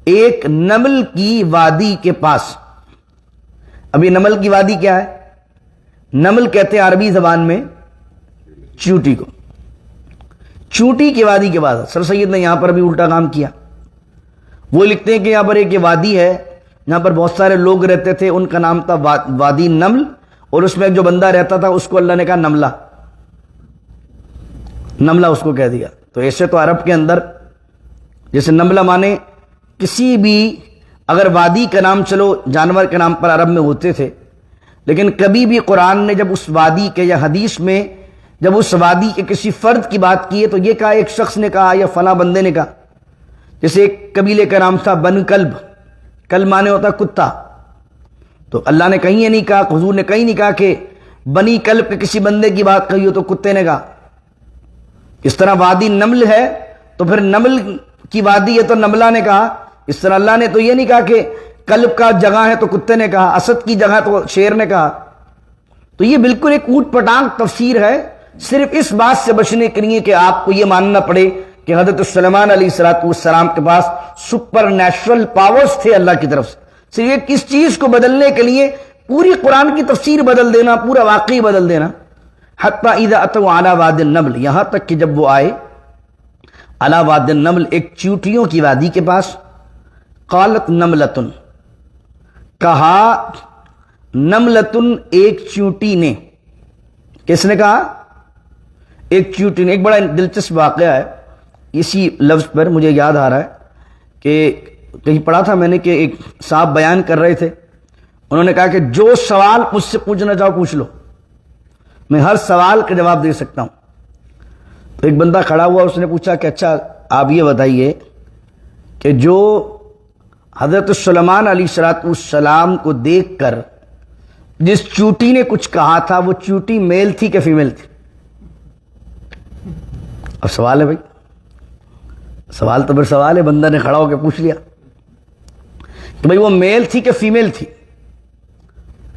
ایک نمل کی وادی کے پاس۔ ابھی نمل کی وادی کیا ہے؟ نمل کہتے ہیں عربی زبان میں چیونٹی کو، چونٹی کی وادی کے بعد سر سید نے یہاں پر بھی الٹا کام کیا۔ وہ لکھتے ہیں کہ یہاں پر ایک وادی ہے جہاں پر بہت سارے لوگ رہتے تھے، ان کا نام تھا وادی نمل، اور اس میں ایک جو بندہ رہتا تھا اس کو اللہ نے کہا نملہ، نملہ اس کو کہہ دیا۔ تو ایسے تو عرب کے اندر جیسے نملہ مانے کسی بھی، اگر وادی کا نام چلو جانور کے نام پر عرب میں ہوتے تھے، لیکن کبھی بھی قرآن نے جب اس وادی کے یا حدیث میں جب اس وادی کے کسی فرد کی بات کی ہے تو یہ کہا ایک شخص نے کہا یا فلاں بندے نے کہا۔ جیسے ایک قبیلے کا نام تھا بن کلب، کلب مانے ہوتا کتا، تو اللہ نے کہیں یہ نہیں کہا، حضور نے کہیں نہیں کہا کہ بنی کلب کے کسی بندے کی بات کہی ہو تو کتے نے کہا۔ اس طرح وادی نمل ہے تو پھر نمل کی وادی ہے تو نملہ نے کہا۔ اس طرح اللہ نے تو یہ نہیں کہا کہ کلب کا جگہ ہے تو کتے نے کہا، اسد کی جگہ تو شیر نے کہا۔ تو یہ بالکل ایک اوٹ پٹانگ تفسیر ہے صرف اس بات سے بچنے کے لیے کہ آپ کو یہ ماننا پڑے کہ حضرت سلیمان علیہ السلام کے پاس سپر نیچرل پاورز تھے اللہ کی طرف سے. صرف ایک اس چیز کو بدلنے کے لیے پوری قرآن کی تفسیر بدل دینا, پورا واقعی بدل دینا. حتیٰ اذا اتوا علی واد النمل, یہاں تک کہ جب وہ آئے علی واد النمل, ایک چیونٹیوں کی وادی کے پاس. قالت نملتن, کہا نملتن, ایک چیونٹی نے. کس نے کہا؟ ایک چیونٹی نے. ایک بڑا دلچسپ واقعہ ہے اسی لفظ پر, مجھے یاد آ رہا ہے کہ کہیں پڑھا تھا میں نے کہ ایک صاحب بیان کر رہے تھے, انہوں نے کہا کہ جو سوال مجھ سے پوچھنا چاہو پوچھ لو, میں ہر سوال کا جواب دے سکتا ہوں. تو ایک بندہ کھڑا ہوا, اس نے پوچھا کہ اچھا آپ یہ بتائیے کہ جو حضرت سلیمان علیہ السلام کو دیکھ کر جس چیونٹی نے کچھ کہا تھا, وہ چیونٹی میل تھی کہ فیمیل تھی؟ اب سوال ہے بھائی, سوال تو پھر سوال ہے, بندہ نے کھڑا ہو کے پوچھ لیا کہ بھائی وہ میل تھی کہ فیمیل تھی.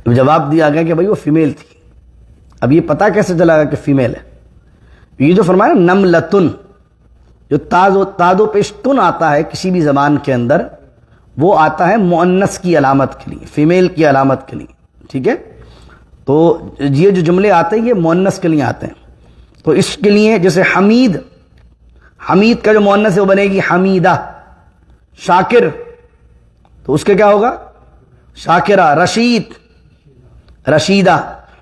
جواب دیا گیا کہ بھائی وہ فیمیل تھی. اب یہ پتا کیسے چلا گا کہ فیمیل ہے؟ یہ جو فرمایا نملتن, جو تاد و پیش تن آتا ہے کسی بھی زبان کے اندر, وہ آتا ہے مؤنث کی علامت کے لیے, فیمیل کی علامت کے لیے. ٹھیک ہے, تو یہ جو جملے آتے ہیں یہ مؤنث کے لیے آتے ہیں. تو اس کے لیے جیسے حمید, حمید کا جو مؤنث ہے وہ بنے گی حمیدہ. شاکر, تو اس کے کیا ہوگا؟ شاکرہ. رشید, رشیدہ.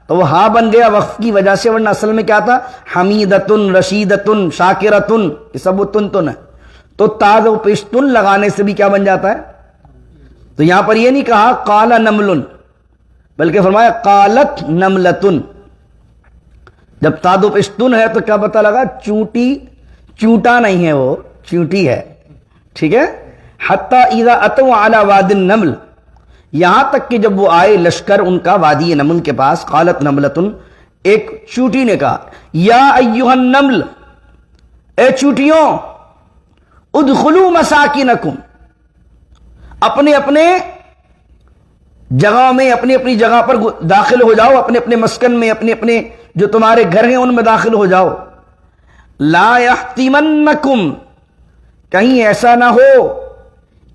تو وہ ہاں بن گیا وقف کی وجہ سے, ورنہ اصل میں کیا تھا؟ حمیدتن, رشیدتن, شاکرتن, یہ سب وہ تن ہے. تو تاز و پیش تن لگانے سے بھی کیا بن جاتا ہے؟ تو یہاں پر یہ نہیں کہا قال نمل, بلکہ فرمایا قالت نملتن. جب تاد و پیش تن ہے تو کیا پتہ لگا؟ چونٹی, چونٹا نہیں ہے, وہ چونٹی ہے. ٹھیک ہے. حتیٰ اذا اتوا علی واد النمل, یہاں تک کہ جب وہ آئے لشکر ان کا وادی نمل کے پاس. قالت نملتن, ایک چونٹی نے کہا, یا ایھا النمل, اے چونٹیوں, ادخلوا مساکنکم, اپنے اپنے جگہ میں, اپنی اپنی جگہ پر داخل ہو جاؤ, اپنے اپنے مسکن میں, اپنے اپنے جو تمہارے گھر ہیں ان میں داخل ہو جاؤ. لا یحطمنکم, کہیں ایسا نہ ہو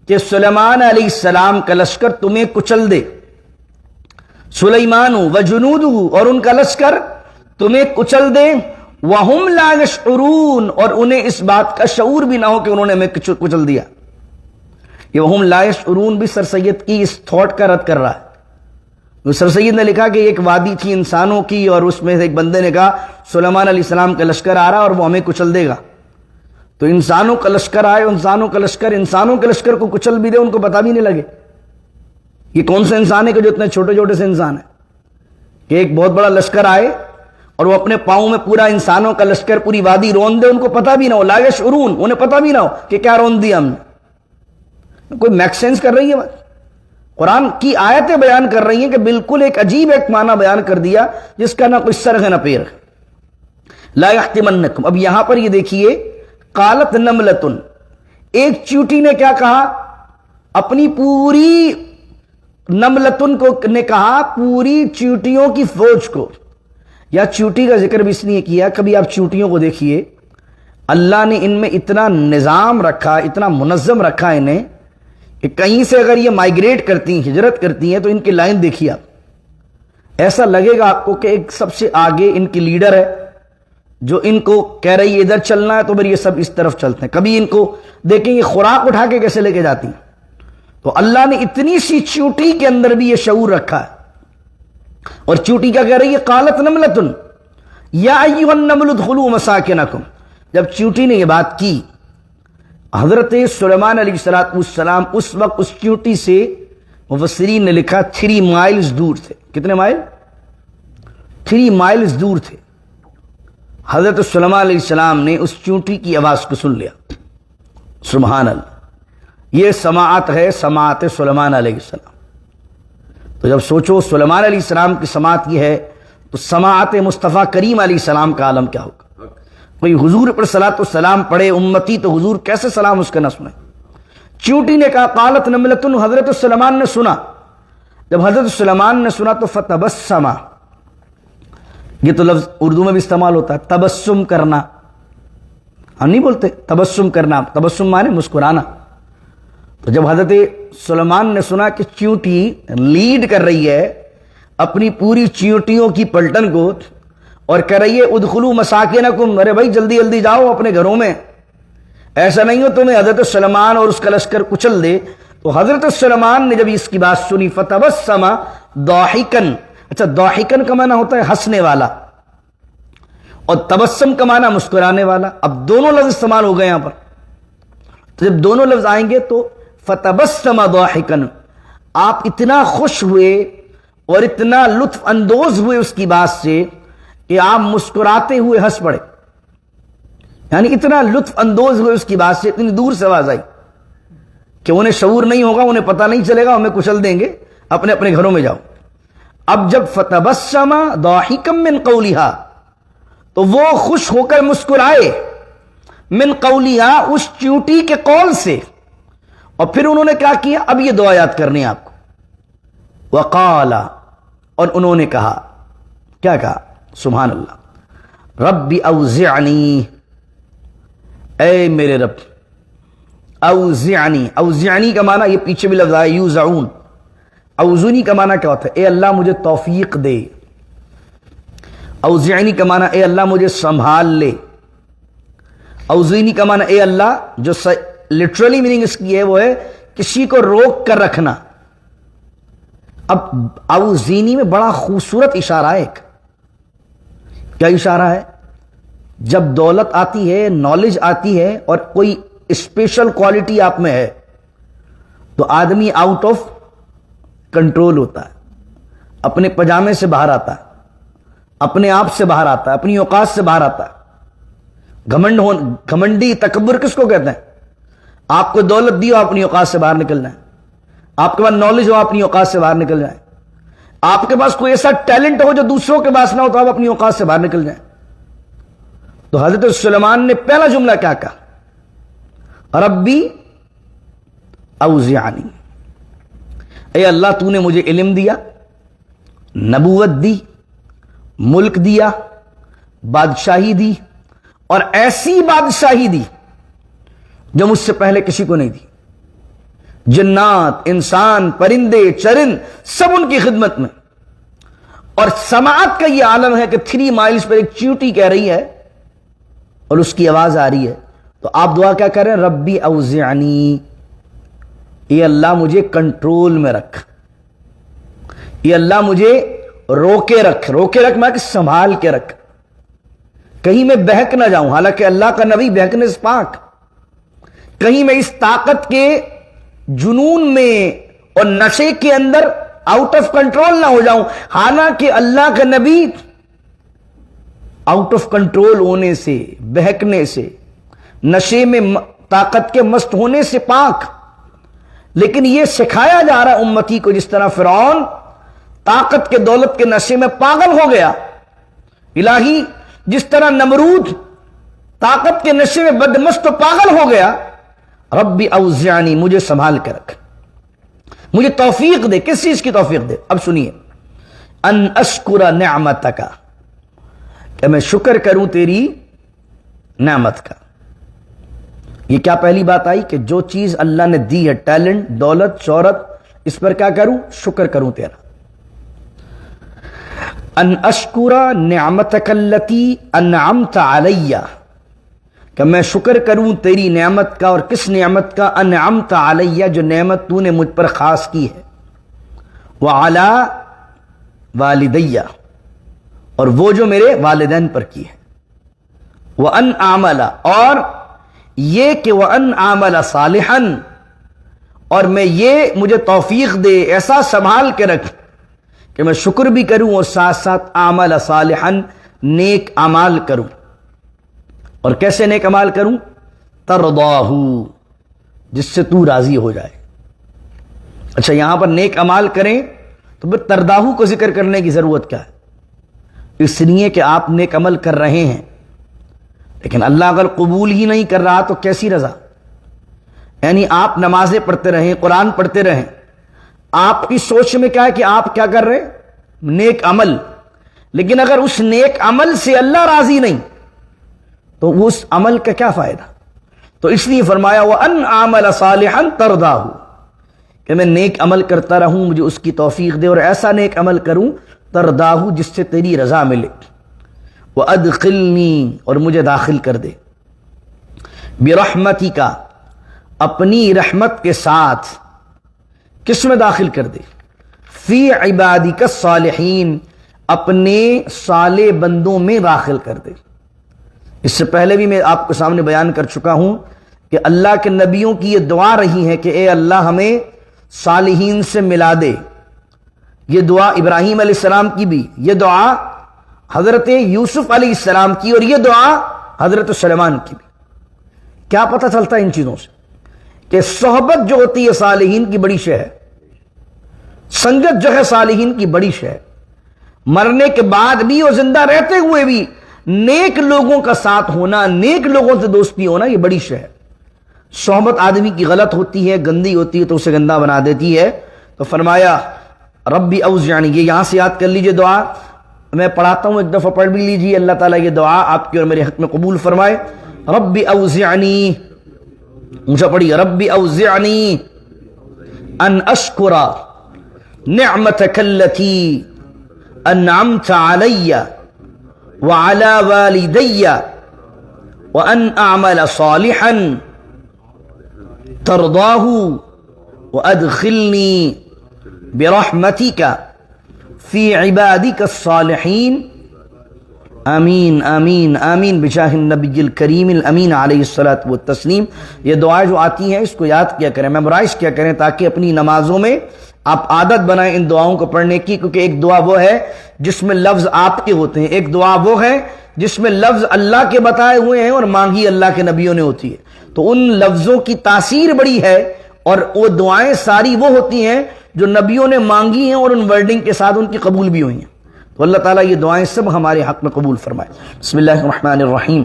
کہ سلیمان علیہ السلام کا لشکر تمہیں کچل دے. سلیمان و جنودہ, اور ان کا لشکر تمہیں کچل دے. وہم لا یشعرون, اور انہیں اس بات کا شعور بھی نہ ہو کہ انہوں نے ہمیں کچل دیا. یہ وہم لا یشعرون بھی سر سید کی اس تھاٹ کا رد کر رہا ہے. سر سید نے لکھا کہ ایک وادی تھی انسانوں کی, اور اس میں ایک بندے نے کہا سلیمان علیہ السلام کا لشکر آ رہا اور وہ ہمیں کچل دے گا. تو انسانوں کا لشکر آئے, انسانوں کا لشکر انسانوں کے لشکر کو کچل بھی دے, ان کو پتہ بھی نہیں لگے یہ کون سے انسان ہے کہ جو اتنے چھوٹے چھوٹے سے انسان ہے. کہ ایک بہت بڑا لشکر آئے اور وہ اپنے پاؤں میں پورا انسانوں کا لشکر پوری وادی رون دے, ان کو پتہ بھی نہ ہو. لا یشعرون, انہیں پتہ بھی نہ ہو کہ کیا رون دیا ہم نے. کوئی میک سینس کر رہی ہے بات؟ قرآن کی آیتیں بیان کر رہی ہیں کہ بالکل ایک عجیب ایک معنی بیان کر دیا جس کا نہ کوئی سر ہے نہ پیر ہے. لا یحطمنکم. اب یہاں پر یہ دیکھیے, قالت نملتن, ایک چیونٹی نے کیا کہا؟ اپنی پوری, نملتن کو نے کہا پوری چیونٹیوں کی فوج کو. یا چیونٹی کا ذکر بھی اس لیے کیا, کبھی آپ چیونٹیوں کو دیکھیے, اللہ نے ان میں اتنا نظام رکھا, اتنا منظم رکھا انہیں, کہ کہیں سے اگر یہ مائگریٹ کرتی ہیں, ہجرت کرتی ہیں, تو ان کی لائن دیکھیے آپ, ایسا لگے گا آپ کو کہ ایک سب سے آگے ان کی لیڈر ہے جو ان کو کہہ رہی ہے ادھر چلنا ہے, تو پھر یہ سب اس طرف چلتے ہیں. کبھی ان کو دیکھیں یہ خوراک اٹھا کے کیسے لے کے جاتی ہیں. تو اللہ نے اتنی سی چیونٹی کے اندر بھی یہ شعور رکھا ہے. اور چیونٹی کیا کہہ رہی ہے؟ قالت نملتن یا ایھا النمل ادخلوا مساکنکم. جب چیونٹی نے یہ بات کی, حضرت سلیمان علیہ السلام اس وقت اس چیونٹی سے مفسرین نے لکھا 3 مائلز دور تھے. کتنے مائل؟ 3 مائلز دور تھے. حضرت سلیمان علیہ السلام نے اس چیونٹی کی آواز کو سن لیا. سبحان اللہ, یہ سماعت ہے, سماعت سلیمان علیہ السلام. تو جب سوچو سلیمان علیہ السلام کی سماعت یہ ہے, تو سماعت مصطفیٰ کریم علیہ السلام کا عالم کیا ہوگا؟ کوئی حضور پر صلاۃ والسلام پڑھے امتی, تو حضور کیسے سلام اس کا نہ سنے. چیونٹی نے کہا قالت نملتن, حضرت سلیمان نے سنا. جب حضرت سلیمان نے سنا تو فتبسم, یہ تو لفظ اردو میں بھی استعمال ہوتا ہے، تبسم کرنا. ہم نہیں بولتے تبسم کرنا، تبسم مانے مسکرانا. تو جب حضرت سلیمان نے سنا کہ چیونٹی لیڈ کر رہی ہے اپنی پوری چیونٹیوں کی پلٹن کو اور کہہ رہی ہے ادخلوا مساکنکم، ارے بھائی جلدی جلدی جاؤ اپنے گھروں میں، ایسا نہیں ہو تمہیں حضرت سلیمان اور اس کا لشکر کچل دے. تو حضرت سلیمان نے جب اس کی بات سنی فتبسم ضاحکن. اچھا، ضاحکن کا معنی ہوتا ہے ہنسنے والا اور تبسم کا معنی مسکرانے والا. اب دونوں لفظ استعمال ہو گئے یہاں پر. تو جب دونوں لفظ آئیں گے تو فتبسم ضاحکن، آپ اتنا خوش ہوئے اور اتنا لطف اندوز ہوئے اس کی بات سے کہ آپ مسکراتے ہوئے ہنس پڑے. یعنی اتنا لطف اندوز ہوئے اس کی بات سے، اتنی دور سے آواز آئی کہ انہیں شعور نہیں ہوگا، انہیں پتہ نہیں چلے گا، ہمیں کچل دیں گے، اپنے اپنے گھروں میں جاؤ. اب جب فتبسم ضاحکا من قولها، تو وہ خوش ہو کر مسکرائے، من قولها، اس چیونٹی کے قول سے. اور پھر انہوں نے کیا کیا؟ اب یہ دعا یاد کرنی ہے آپ کو. وقال، اور انہوں نے کہا، کیا کہا؟ سبحان اللہ، رب اوزعنی، اے میرے رب، اوزعنی. اوزعنی کا معنی، یہ پیچھے بھی لفظ آیا یوزعون. اوزنی کا معنی کیا ہوتا ہے؟ اے اللہ مجھے توفیق دے. اوزعنی کا معنی اے اللہ مجھے سنبھال لے. اوزنی کا معنی اے اللہ، جو لٹرلی میننگ اس کی ہے وہ ہے کسی کو روک کر رکھنا. اب اوزینی میں بڑا خوبصورت اشارہ ہے. ایک کیا اشارہ ہے؟ جب دولت آتی ہے، نالج آتی ہے اور کوئی اسپیشل کوالٹی آپ میں ہے تو آدمی آؤٹ آف کنٹرول ہوتا ہے، اپنے پجامے سے باہر آتا ہے، اپنے آپ سے باہر آتا ہے، اپنی اوقات سے باہر آتا ہے. گھمنڈی تکبر کس کو کہتے ہیں؟ آپ کو دولت دی ہو، اپنی اوقات سے باہر نکل جائیں. آپ کے پاس نالج ہو، اپنی اوقات سے باہر نکل جائیں. آپ کے پاس کوئی ایسا ٹیلنٹ ہو جو دوسروں کے پاس نہ ہو تو آپ اپنی اوقات سے باہر نکل جائیں. تو حضرت سلیمان نے پہلا جملہ کیا کہا؟ ربی اوزعنی، اے اللہ تو نے مجھے علم دیا، نبوت دی، ملک دیا، بادشاہی دی، اور ایسی بادشاہی دی جو مجھ سے پہلے کسی کو نہیں دی. جنات، انسان، پرندے، چرند، سب ان کی خدمت میں. اور سماعت کا یہ عالم ہے کہ 3 مائلز پر ایک چیونٹی کہہ رہی ہے اور اس کی آواز آ رہی ہے. تو آپ دعا کیا کر رہے ہیں؟ ربی اوزعنی، یہ اللہ مجھے کنٹرول میں رکھ، یہ اللہ مجھے روکے رکھ. روکے رکھ میں کہ سنبھال کے رکھ، کہیں میں بہک نہ جاؤں. حالانکہ اللہ کا نبی بہکنے سے پاک. کہیں میں اس طاقت کے جنون میں اور نشے کے اندر آؤٹ آف کنٹرول نہ ہو جاؤں. حالانکہ اللہ کا نبی آؤٹ آف کنٹرول ہونے سے، بہکنے سے، نشے میں طاقت کے مست ہونے سے پاک. لیکن یہ سکھایا جا رہا امتی کو، جس طرح فرعون طاقت کے دولت کے نشے میں پاگل ہو گیا، الہی جس طرح نمرود طاقت کے نشے میں بدمست و پاگل ہو گیا. ربی اوزعنی، مجھے سنبھال کے رکھ، مجھے توفیق دے. کس چیز کی توفیق دے؟ اب سنیے، ان اشکر نعمتک، کہ میں شکر کروں تیری نعمت کا. یہ کیا پہلی بات آئی کہ جو چیز اللہ نے دی ہے، ٹیلنٹ، دولت، شہرت، اس پر کیا کروں؟ شکر کروں تیرا. ان اشکر نعمتک التی انعمت علی، کہ میں شکر کروں تیری نعمت کا. اور کس نعمت کا؟ انعمت علی، جو نعمت تو نے مجھ پر خاص کی ہے. وعلی والدی، اور وہ جو میرے والدین پر کی ہے. وان اعمل، اور یہ کہ وان اعمل صالحا، اور میں یہ مجھے توفیق دے، ایسا سنبھال کے رکھ کہ میں شکر بھی کروں اور ساتھ ساتھ اعمل صالحا، نیک اعمال کروں. اور کیسے نیک اعمال کروں؟ ترضاہ، جس سے تو راضی ہو جائے. اچھا، یہاں پر نیک اعمال کریں تو پھر ترضاہ کو ذکر کرنے کی ضرورت کیا ہے؟ اس لیے کہ آپ نیک عمل کر رہے ہیں، لیکن اللہ اگر قبول ہی نہیں کر رہا تو کیسی رضا؟ یعنی آپ نمازیں پڑھتے رہیں، قرآن پڑھتے رہیں، آپ کی سوچ میں کیا ہے کہ آپ کیا کر رہے ہیں؟ نیک عمل. لیکن اگر اس نیک عمل سے اللہ راضی نہیں تو اس عمل کا کیا فائدہ؟ تو اس لیے فرمایا وَأَنْ أَعْمَلَ صَالِحًا تَرْضَاهُ کہ میں نیک عمل کرتا رہوں، مجھے اس کی توفیق دے اور ایسا نیک عمل کروں ترضاہ جس سے تیری رضا ملے، وَأَدْخِلْنِي اور مجھے داخل کر دے، برحمتک اپنی رحمت کے ساتھ، کس میں داخل کر دے؟ فی عبادک الصالحین اپنے صالح بندوں میں داخل کر دے۔ اس سے پہلے بھی میں آپ کے سامنے بیان کر چکا ہوں کہ اللہ کے نبیوں کی یہ دعا رہی ہے کہ اے اللہ ہمیں صالحین سے ملا دے۔ یہ دعا ابراہیم علیہ السلام کی بھی، یہ دعا حضرت یوسف علیہ السلام کی، اور یہ دعا حضرت سلیمان کی بھی۔ کیا پتہ چلتا ہے ان چیزوں سے؟ کہ صحبت جو ہوتی ہے صالحین کی بڑی شے ہے، سنگت جو ہے صالحین کی بڑی شے ہے۔ مرنے کے بعد بھی اور زندہ رہتے ہوئے بھی نیک لوگوں کا ساتھ ہونا، نیک لوگوں سے دوستی ہونا، یہ بڑی شے ہے۔ صحبت آدمی کی غلط ہوتی ہے، گندی ہوتی ہے تو اسے گندا بنا دیتی ہے۔ تو فرمایا ربی اوزعنی، یہ یہاں سے یاد کر لیجئے دعا، میں پڑھاتا ہوں ایک دفعہ پڑھ بھی لیجئے، اللہ تعالیٰ یہ دعا آپ کے اور میرے حق میں قبول فرمائے۔ ربی اوزعنی، مجھے پڑھیے، ربی اوزعنی ان اشکر نعمتک التی انعمت علی وعلی والدی وان اعمل صالحا ترضاہ وادخلنی برحمتک فی عبادک الصالحین آمین آمین آمین بجاہ النبی الکریم الامین علیہ الصلاۃ والتسلیم۔ یہ دعائیں جو آتی ہیں اس کو یاد کیا کریں، میمورائز کیا کریں، تاکہ اپنی نمازوں میں آپ عادت بنائیں ان دعاؤں کو پڑھنے کی، کیونکہ ایک دعا وہ ہے جس میں لفظ آپ کے ہوتے ہیں، ایک دعا وہ ہے جس میں لفظ اللہ کے بتائے ہوئے ہیں اور مانگی اللہ کے نبیوں نے ہوتی ہے۔ تو ان لفظوں کی تاثیر بڑی ہے، اور وہ دعائیں ساری وہ ہوتی ہیں جو نبیوں نے مانگی ہیں اور ان ورڈنگ کے ساتھ ان کی قبول بھی ہوئی ہیں۔ تو اللہ تعالیٰ یہ دعائیں سب ہمارے حق میں قبول فرمائے۔ بسم اللہ الرحمن الرحیم،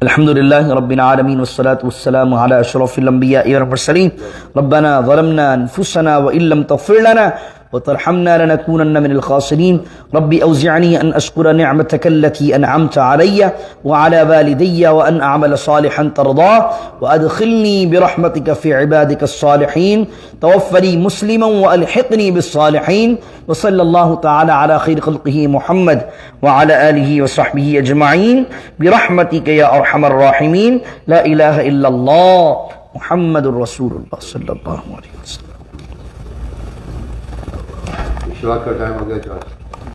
الحمدللہ رب العالمین والصلاة والسلام علی اشرف الانبیاء والمرسلین، ربنا ظلمنا انفسنا وان لم تغفر لنا وترحمنا لنكونن من الخاسرين، ربي أوزعني أن أشكر نعمتك التي أنعمت علي وعلى والدي وأن أعمل صالحا ترضاه وأدخلني برحمتك في عبادك الصالحين، توفني مسلما وألحقني بالصالحين، وصلى الله تعالى على خير خلقه محمد وعلى آله وصحبه أجمعين برحمتك يا أرحم الراحمين، لا إله إلا الله محمد رسول الله صلى الله عليه وسلم۔ شروعات کا ٹائم ہو گیا 4